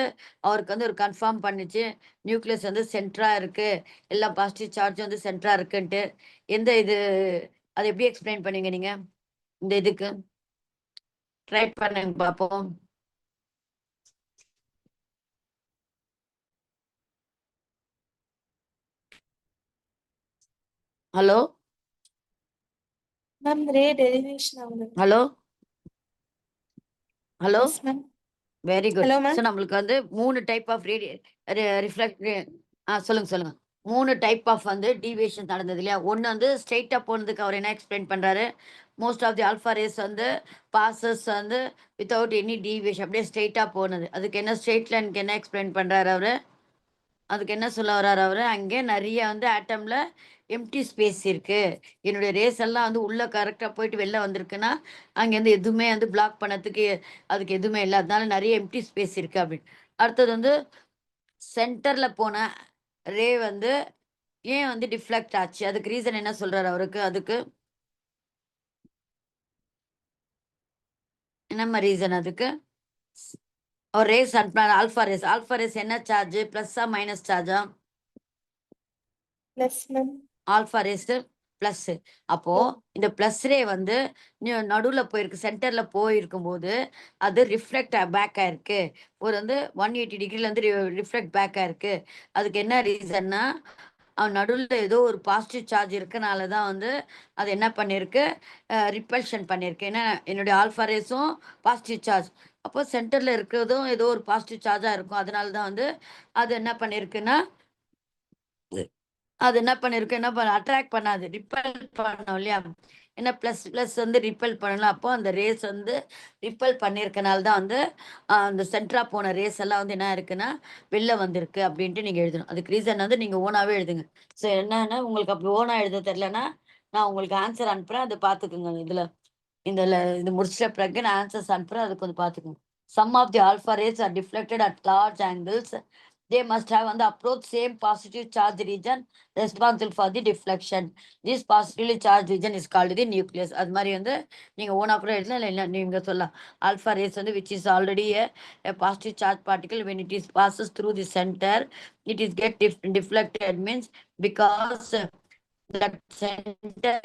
[SPEAKER 1] அவருக்கு வந்து ஒரு கன்ஃபார்ம் பண்ணிச்சு நியூக்ளியஸ் வந்து சென்ட்ரா இருக்கு, எல்லா பாசிட்டிவ் சார்ஜ் வந்து சென்ட்ரா இருக்குன்ட்டு. எந்த இது அதை எப்படி எக்ஸ்பிளைன் பண்ணீங்க நீங்க? இந்த இதுக்கு ட்ரை பண்ணுங்க பார்ப்போம். ஹலோ
[SPEAKER 2] மேம் ரே டெரிவேஷன் ஆகுது.
[SPEAKER 1] Hello hello
[SPEAKER 2] yes ma'am.
[SPEAKER 1] Very good.
[SPEAKER 2] Hello
[SPEAKER 1] so
[SPEAKER 2] ma'am.
[SPEAKER 1] நம்மளுக்கு வந்து 3 டைப் ஆஃப் ரிஃப்ளெக்ட். சொல்லுங்க. 3 டைப் ஆஃப் வந்து டீவியேஷன் நடந்தது இல்லையா? ஒன்று வந்து ஸ்ட்ரெயிட்டாக போனதுக்கு அவர் என்ன எக்ஸ்பிளைன் பண்ணுறாரு? Most of the alpha rays வந்து பாசஸ் வந்து வித்தவுட் எனி டீவியேஷன் அப்படியே ஸ்ட்ரெயிட்டாக போனது. அதுக்கு என்ன ஸ்ட்ரெயிட் லைனுக்கு என்ன எக்ஸ்பிளைன் பண்ணுறாரு அவர்? அதுக்கு என்ன சொல்ல வர்றாரு அவர்? அங்கே நிறைய வந்து ஆட்டம்ல எம்டி ஸ்பேஸ் இருக்கு, என்னுடைய ரேஸ் எல்லாம் வந்து உள்ள கரெக்டாக போயிட்டு வெளில வந்திருக்குன்னா அங்கேருந்து எதுவுமே வந்து பிளாக் பண்ணதுக்கு அதுக்கு எதுவுமே இல்லை, அதனால நிறைய எம்டி ஸ்பேஸ் இருக்கு அப்படின்னு. அடுத்தது வந்து சென்டர்ல போன ரே வந்து ஏன் வந்து டிஃப்ளெக்ட் ஆச்சு, அதுக்கு ரீசன் என்ன சொல்றாரு அவருக்கு? அதுக்கு என்னம்மா ரீசன்? அதுக்கு ஒரு ரேஸ் ஆல்ஃபா ரேஸ் என்ன சார்ஜ், பிளஸ்ஸா மைனஸ் சார்ஜா?
[SPEAKER 2] Plus ma'am.
[SPEAKER 1] Alpha rays plus. அப்போ இந்த பிளஸ் ரே வந்து நடுவில் போயிருக்கு, சென்டர்ல போயிருக்கும் போது அது ரிஃப்ளெக்ட் பேக் ஆயிருக்கு. ஒரு வந்து 180 டிகிரில வந்து ரிஃப்ளெக்ட் பேக் ஆயிருக்கு. அதுக்கு என்ன ரீசன்னா அவன் நடுவில் ஏதோ ஒரு பாசிட்டிவ் சார்ஜ் இருக்கனால தான் வந்து அது என்ன பண்ணியிருக்கு, ரிப்பல்ஷன் பண்ணியிருக்கு. ஏன்னா என்னுடைய ஆல்ஃபா ரேஸும் பாசிட்டிவ் சார்ஜ், அப்போ சென்டரில் இருக்கிறதும் ஏதோ ஒரு பாசிட்டிவ் சார்ஜாக இருக்கும். அதனால தான் வந்து அது என்ன பண்ணியிருக்குன்னா அது என்ன பண்ணிருக்கு, என்ன பண்ண அட்ராக்ட் பண்ணாது, ரிப்பல் பண்ணோம் இல்லையா? ஏன்னா ப்ளஸ் ப்ளஸ் வந்து ரிப்பல் பண்ணலாம். அப்போ அந்த ரேஸ் வந்து ரிப்பல் பண்ணியிருக்கனால தான் வந்து அந்த சென்ட்ரா போன ரேஸ் எல்லாம் வந்து என்ன இருக்குன்னா வெளில வந்திருக்கு அப்படின்ட்டு நீங்கள் எழுதணும். அதுக்கு ரீசன் வந்து நீங்கள் ஓனாகவே எழுதுங்க. ஸோ என்னன்னா உங்களுக்கு அப்படி ஓனாக எழுத தெரிலனா நான் உங்களுக்கு ஆன்சர் அனுப்புகிறேன், அதை பார்த்துக்குங்க. இதில் இது முடிச்சிட்ட பிறகு நான் ஆன்சர்ஸ் அனுப்புகிறேன், அதுக்கு வந்து பார்த்துக்குங்க. Some of the alpha rays are deflected at large angles. They must have on the approach same positive charge region responsible for the deflection. This positively charged region is called the nucleus. அது மாதிரி வந்து நீங்க ஓனா கூட எழுதலாம், இல்லை நீங்க சொல்லலாம். ஆல்ஃபா ரேஸ் வந்து which is already a positive charge particle, when it is passes through the center it is get deflected, means because that center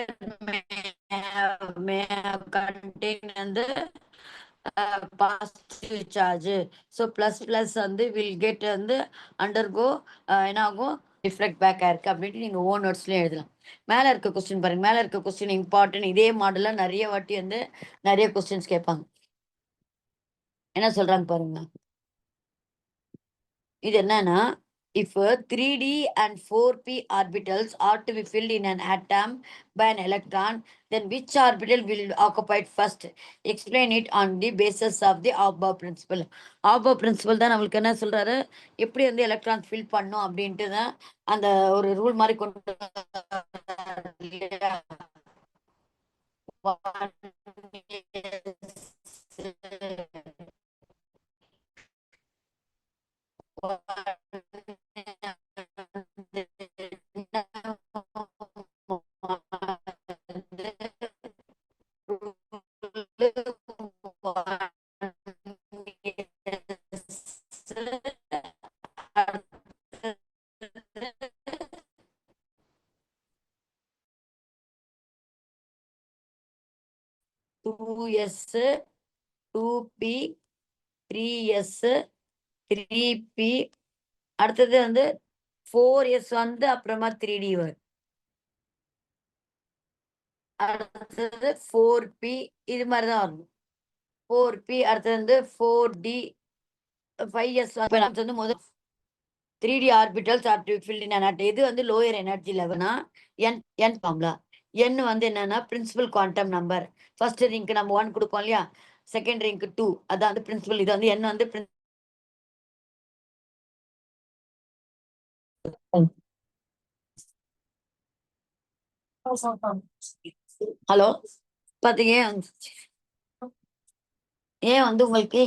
[SPEAKER 1] may have contain and positive charge. So plus plus வந்து will get வந்து undergo என்ன ஆகும், reflect back ஆயிருக்கு அப்படின்ட்டு நீங்க own நோட்ஸ்லயும் எழுதலாம். மேல இருக்க கொஸ்டின் பாருங்க. மேல இருக்க கொஸ்டின் இம்பார்ட்டன்ட். இதே மாடல்ல நிறைய வாட்டி வந்து நிறைய கொஸ்டின்ஸ் கேட்பாங்க. என்ன சொல்றாங்க பாருங்க. இது என்னன்னா, if 3D and 4p orbitals are to be filled in an atom by an electron, then which orbital will be occupied first? Explain it on the basis of the Auber principle. Auber principle தான் நம்மளுக்கு என்ன சொல்றாரு, எப்படி வந்து electron fill பண்ணும் அப்படின்ட்டு தான் அந்த ஒரு ரூல் மாதிரி கொண்டு வர்றாரு இல்லையா? Two S 2p 3s 3p அடுத்தது வந்து 4s வந்து அப்புறமா 3d வரும். அடுத்தது 4p இது மாதிரிதான் வரும். 4p அடுத்தது வந்து 4d 5s வந்து முதல் 3d orbitals are to filled in at. இது வந்து லோயர் எனர்ஜி லெவல்னா n ஃபார்முலா. n வந்து என்னன்னா பிரின்சிபல் குவாண்டம் நம்பர். ஃபர்ஸ்ட் ரிங்க்கு நம்ம 1 கொடுப்போம் இல்லையா, செகண்ட் ரிங்க்கு 2, அதான் வந்து பிரின்சிபல். இது வந்து n வந்து ஹலோ பாத்தீங்க ஏன் வந்து உங்களுக்கு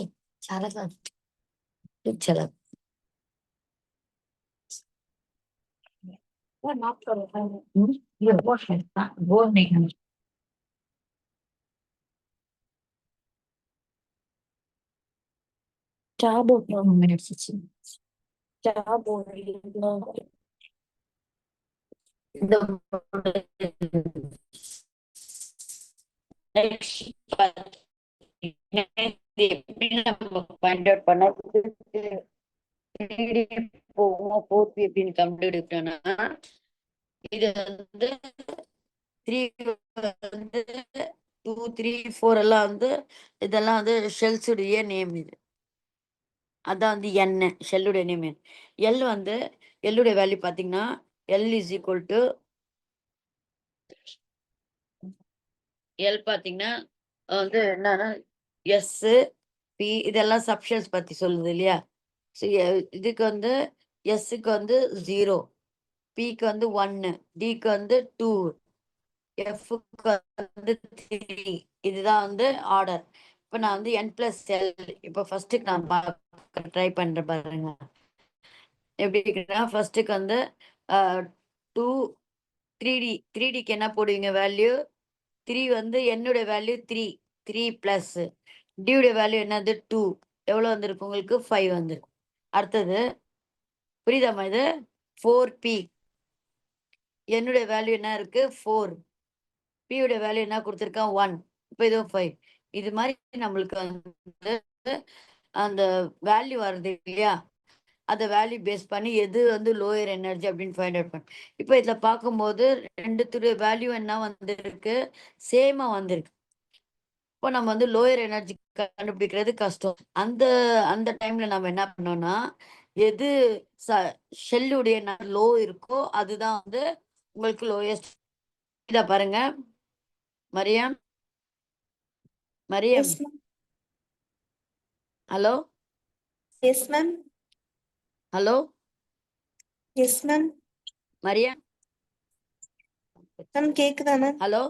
[SPEAKER 1] எப்படி நம்ம ஃபைண்ட் அவுட் பண்ண போவோம் 4p அப்படின்னு கண்டுபிடிக்கிட்டோம்னா, இது வந்து 3 வந்து 2 3 4 எல்லாம் வந்து இதெல்லாம் வந்து ஷெல்ஸுடைய நேம். இது அதான் வந்து n ஷெல்லுடைய நேம். எல் வந்து எல்லுடைய வேல்யூ பாத்தீங்கன்னா L is equal to L பாத்தீங்கன்னா வந்து என்னன்னா எஸ் பி இதெல்லாம் சப்ஷன்ஸ் பத்தி சொல்லுது இல்லையா. இதுக்கு வந்து எஸ்ஸுக்கு வந்து 0, பிக்கு வந்து 1, டிக்கு வந்து 2, எஃப்க்கு வந்து 3. இதுதான் வந்து ஆர்டர். இப்போ நான் வந்து n பிளஸ் எல் இப்போ ஃபர்ஸ்ட்டுக்கு நான் ட்ரை பண்றேன் பாருங்க. எப்படி இருக்குன்னா ஃபர்ஸ்ட்டுக்கு வந்து 2 3டிக்கு என்ன போடுவீங்க வேல்யூ 3 வந்து என்னுடைய வேல்யூ 3 பிளஸ் டியுடைய வேல்யூ என்னது 2 எவ்வளோ வந்திருக்கு உங்களுக்கு 5 வந்திருக்கு. அடுத்தது புரியுதாம்மா இது 4p என்னுடைய வேல்யூ என்ன இருக்கு 4, பியோட வேல்யூ என்ன கொடுத்துருக்கான் 1, இப்போ இதுவும் 5. இது மாதிரி நம்மளுக்கு வந்து அந்த வேல்யூ வருது இல்லையா, அந்த வேல்யூ பேஸ் பண்ணி எது வந்து லோயர் எனர்ஜி அப்படின்னு ஃபைண்ட் அவுட் பண்ண. இப்போ இதில் பார்க்கும்போது ரெண்டுத்துடைய வேல்யூ என்ன வந்திருக்கு, சேமா வந்திருக்கு. இப்போ நம்ம வந்து லோயர் எனர்ஜி கண்டுபிடிக்கிறது கஷ்டம். அந்த அந்த டைம்ல நம்ம என்ன பண்ணோம்னா, எது ஷெல்லுடைய லோ இருக்கோ அதுதான் வந்து உங்களுக்கு லோயஸ்ட். இதை பாருங்க Mariam Mariam
[SPEAKER 2] Yes, ma'am.
[SPEAKER 1] Hello
[SPEAKER 2] Yes, ma'am.
[SPEAKER 1] Hello
[SPEAKER 2] Yes, ma'am.
[SPEAKER 1] Mariam
[SPEAKER 2] Ma'am, கேக்குதா ma'am?
[SPEAKER 1] ஹலோ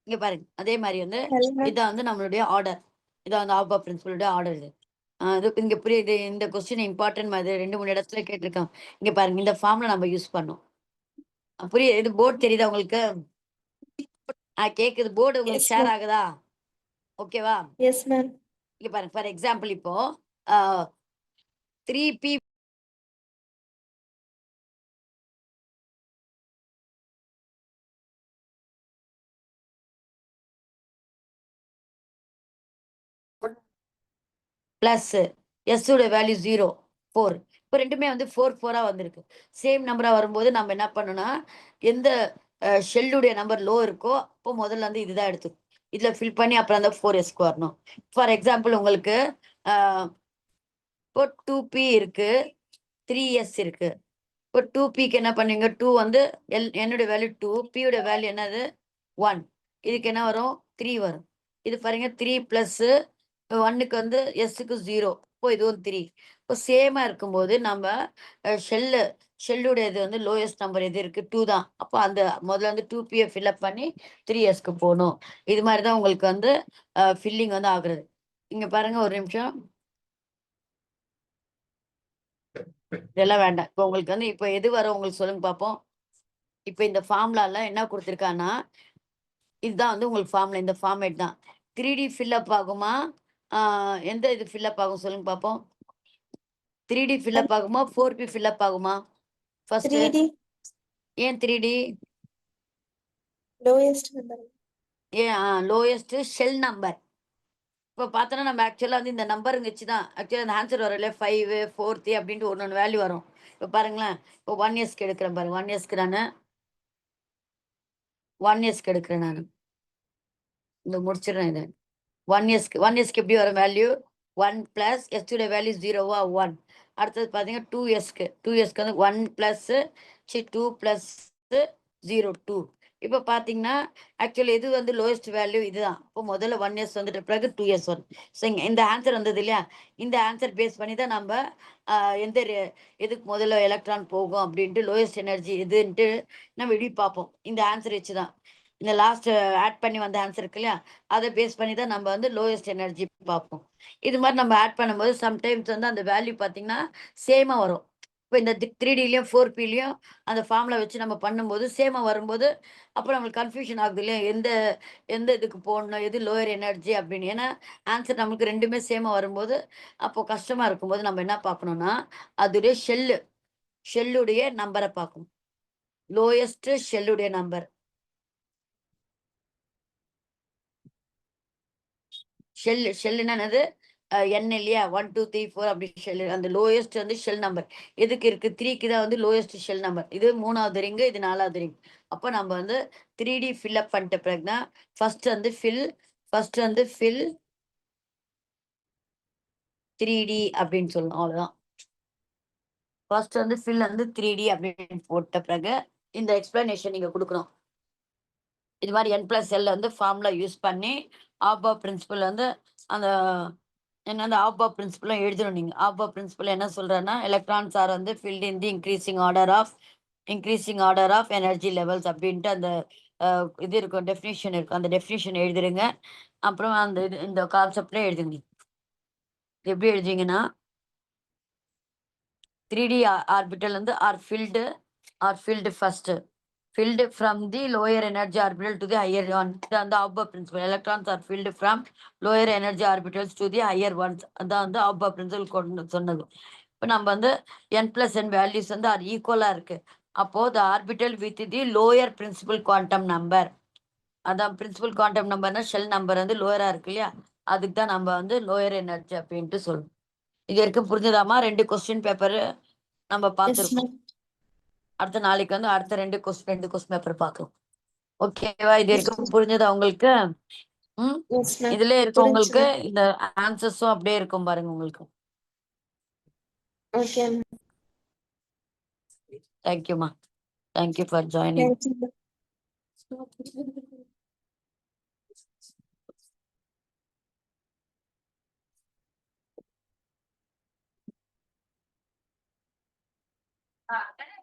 [SPEAKER 1] இங்க பாருங்க அதே மாதிரி வந்து
[SPEAKER 2] Hello, ma'am.
[SPEAKER 1] இதான் வந்து நம்மளுடைய ஆர்டர். இதான் வந்து ஆல்பா பிரின்சிபலுடைய ஆர்டர். இது இது இங்க புரியுது. இந்த கொஸ்டின் இம்பார்ட்டன்ட் மாதிரி 2 3 இடத்துல கேட்டிருக்காங்க. இங்க பாருங்க இந்த ஃபார்ம்ல நம்ம யூஸ் பண்ணோம். புரியுது. இது போர்டு தெரியுதா உங்களுக்கு? கேக்குது. போர்டு
[SPEAKER 2] Yes,
[SPEAKER 1] உங்களுக்கு ஷேர்
[SPEAKER 2] ma'am.
[SPEAKER 1] ஆகுதா? ஓகேவா?
[SPEAKER 2] Yes, ma'am.
[SPEAKER 1] இங்க பாருங்க ஃபார் எக்ஸாம்பிள் இப்போ 3p பிளஸ் எஸ் உடைய வேல்யூ 0 4 இப்போ ரெண்டுமே வந்து 4 வந்திருக்கு. சேம் நம்பரா வரும்போது நம்ம என்ன பண்ணணும்னா, எந்த ஷெல்லுடைய நம்பர் லோ இருக்கோ, அப்போ முதல்ல வந்து இதுதான் எடுத்துக்கணும். இதுல ஃபில் பண்ணி அப்புறம் அந்த 4Sக்கு வரணும். ஃபார் எக்ஸாம்பிள் உங்களுக்கு அ இப்போ 2P இருக்கு, 3S இருக்கு. இப்போ 2Pக்கு என்ன பண்ணுவீங்க? 2 வந்து என்னுடைய வேல்யூ 2, P யோட வேல்யூ என்னது? 1. இதுக்கு என்ன வரும்? 3 வரும். இது பாருங்க 3 பிளஸ் 1க்கு வந்து Sக்கு 0. இப்போ இதுவும் 3. இப்போ சேமா இருக்கும்போது நம்ம ஷெல்லுடைய இது வந்து லோயஸ்ட் நம்பர் எது இருக்கு? 2 தான். அப்போ அந்த முதல்ல வந்து 2Pய ஃபில்அப் பண்ணி 3Sக்கு போணும். இது மாரி தான் உங்களுக்கு வந்து ஃபில்லிங் வந்து ஆகுறது. இங்க பாருங்க ஒரு நிமிஷம். இதெல்லாம் வேண்டாம். இப்போ உங்களுக்கு வந்து இப்போ எது வரும் உங்களுக்கு சொல்லுங்க பார்ப்போம். இப்ப இந்த ஃபார்முலால என்ன குடுத்துருக்கான்னா, இதுதான் வந்து உங்களுக்கு ஃபார்முலா. இந்த ஃபார்மேட் தான். 3D ஃபில்லப் ஆகுமா? ஆ எந்த இது ஃபில்லப் ஆகும் சொல்லுங்க பார்ப்போம். 3D ஃபில்லப் ஆகுமா? 4P ஃபில்லப் ஆகுமா? ஃபர்ஸ்ட்டு
[SPEAKER 2] 3D
[SPEAKER 1] ஏன் 3D?
[SPEAKER 2] lowest number.
[SPEAKER 1] ஏன் லோயஸ்ட் ஷெல் நம்பர். இப்ப பார்த்தோன்னா, நம்ம ஆக்சுவலா வந்து இந்த நம்பருங்க வச்சு தான் ஆக்சுவலா அந்த ஆன்சர் வரும்ல 5, 4 அப்படின்ட்டு ஒண்ணு வேல்யூ வரும். இப்ப பாருங்களேன். இப்போ 1Sக்கு எடுக்கிறேன் பாருங்க. 1Sக்கு நானு 1Sக்கு எடுக்கிறேன் நானு. இந்த முடிச்சிடுறேன் இத. 1Sக்கு எப்படி வரும் வேல்யூ? 1 பிளஸ் எஸ்ஸுடைய வேல்யூ 0வா 1. அடுத்தது பார்த்தீங்கன்னா 2Sக்கு வந்து 1 பிளஸ் 2 பிளஸ் 0 2. இப்போ பார்த்தீங்கன்னா, ஆக்சுவலி எது வந்து லோயஸ்ட் வேல்யூ இதுதான். இப்போ முதல்ல 1S வந்துட்ட பிறகு 2S வரும். ஸோ இந்த ஆன்சர் வந்தது இல்லையா? இந்த ஆன்சர் பேஸ் பண்ணி தான் நம்ப எந்த எதுக்கு முதல்ல எலக்ட்ரான் போகும் அப்படின்ட்டு லோயஸ்ட் எனர்ஜி எதுன்ட்டு நம்ம இப்படி பார்ப்போம். இந்த ஆன்சர் வச்சு தான். இந்த லாஸ்ட் ஆட் பண்ணி வந்த ஆன்சர் இருக்கு இல்லையா? அத பேஸ் பண்ணி தான் நம்ம வந்து லோயஸ்ட் எனர்ஜி பார்ப்போம். இது மாரி நம்ம ஆட் பண்ணும்போது சம்டைம்ஸ் வந்து அந்த வேல்யூ பார்த்தீங்கன்னா, சேமா வரும். இப்ப இந்த 3Dலயும், 4Pலயும் அந்த ஃபார்முலா வச்சு நம்ம பண்ணும்போது சேமா வரும்போது, அப்ப நம்மளுக்கு கன்ஃப்யூஷன் ஆகுது இல்லையா? எந்த எந்த இதுக்கு போடணும்? எது லோயர் எனர்ஜி அப்படின்னு. ஏன்னா, ஆன்சர் நமக்கு 2மே சேமா வரும்போது, அப்போ கஷ்டமா இருக்கும்போது நம்ம என்ன பார்க்கணும்னா, அதுடைய ஷெல்லுடைய நம்பர பார்க்கணும். Lowest ஷெல்லுடைய number. ஷெல்லுன்னா என்னது? என் இல்லையா? 1, 2, 3, 4 அப்படி ஷெல். அந்த லோயஸ்ட் வந்து ஷெல் நம்பர். எதுக்கு இருக்கு? 3க்கு தான் வந்து லோயஸ்ட் ஷெல் நம்பர். இது 3வது ரிங்கு, இது 4வது ரிங். அப்ப நம்ம வந்து 3D ஃபில் பண்ணிட்ட பிறகு தான் ஃபர்ஸ்ட் வந்து ஃபில் 3D அப்படின்னு சொல்லணும். அவ்வளோதான். ஃபர்ஸ்ட் வந்து ஃபில் வந்து 3D அப்படின்னு போட்ட பிறகு, இந்த எக்ஸ்பிளனேஷன் நீங்க குடுக்கணும். இது மாரி N+L வந்து ஃபார்முலா யூஸ் பண்ணி, ஆஃப் பிரின்சிபல் வந்து அந்த என்ன அந்த ஆஃப் பிரின்சிபலும் எழுதணும் நீங்க. ஆஃப் பிரின்சிபல் என்ன சொல்றேன்னா, எலக்ட்ரான்ஸ் ஆர் வந்து filled in the increasing order of energy levels அப்படின்ட்டு அந்த இது இருக்கும், டெஃபினிஷன் இருக்கும். அந்த டெஃபினிஷன் எழுதிருங்க. அப்புறம் அந்த இந்த கான்செப்ட்ல எழுதுங்க. எப்படி எழுதுவீங்கன்னா, 3D ஆர்பிட்டல் வந்து R field first. Filled from the lower energy orbital to the higher one. அதான் வந்து aufbau principle. Electrons are filled from lower energy orbitals to the higher ones. அதான் வந்து ஆஃப் பிரின்சிபல் கொண்டு சொன்னது. இப்ப நம்ம வந்து n+n வேல்யூஸ் வந்து அது ஈக்குவலா இருக்கு. அப்போ the orbital with the lower principal quantum number. அதான் பிரின்சிபல் குவாண்டம் நம்பர்னா ஷெல் நம்பர் வந்து லோயரா இருக்கு இல்லையா? அதுக்கு தான் நம்ம வந்து லோயர் எனர்ஜி அப்படின்ட்டு சொல்றோம். இது வரைக்கும் புரிஞ்சதாமா? 2 கொஸ்டின் பேப்பர் நம்ம
[SPEAKER 2] Yes,
[SPEAKER 1] பார்த்துருக்கோம்.
[SPEAKER 2] ma'am.
[SPEAKER 1] அடுத்த நாளைக்கு வந்து அடுத்த 2 கொஸ்டின் பேப்பர் பார்க்கலாம். ஓகேவா? இது
[SPEAKER 2] Yes,
[SPEAKER 1] வரைக்கும்
[SPEAKER 2] ma'am.
[SPEAKER 1] புரிஞ்சதா உங்களுக்கு? ம்.
[SPEAKER 2] Yes, ma'am.
[SPEAKER 1] இதுலயே இருக்கும்
[SPEAKER 2] புரிஞ்சுச்சு
[SPEAKER 1] உங்களுக்கு.
[SPEAKER 2] ma'am.
[SPEAKER 1] இந்த ஆன்சர்ஸும் அப்படியே இருக்கும் பாருங்க உங்களுக்கு.
[SPEAKER 2] Okay, ma'am.
[SPEAKER 1] தேங்க்யூமா. Thank you for joining.
[SPEAKER 2] Thank you, ma'am.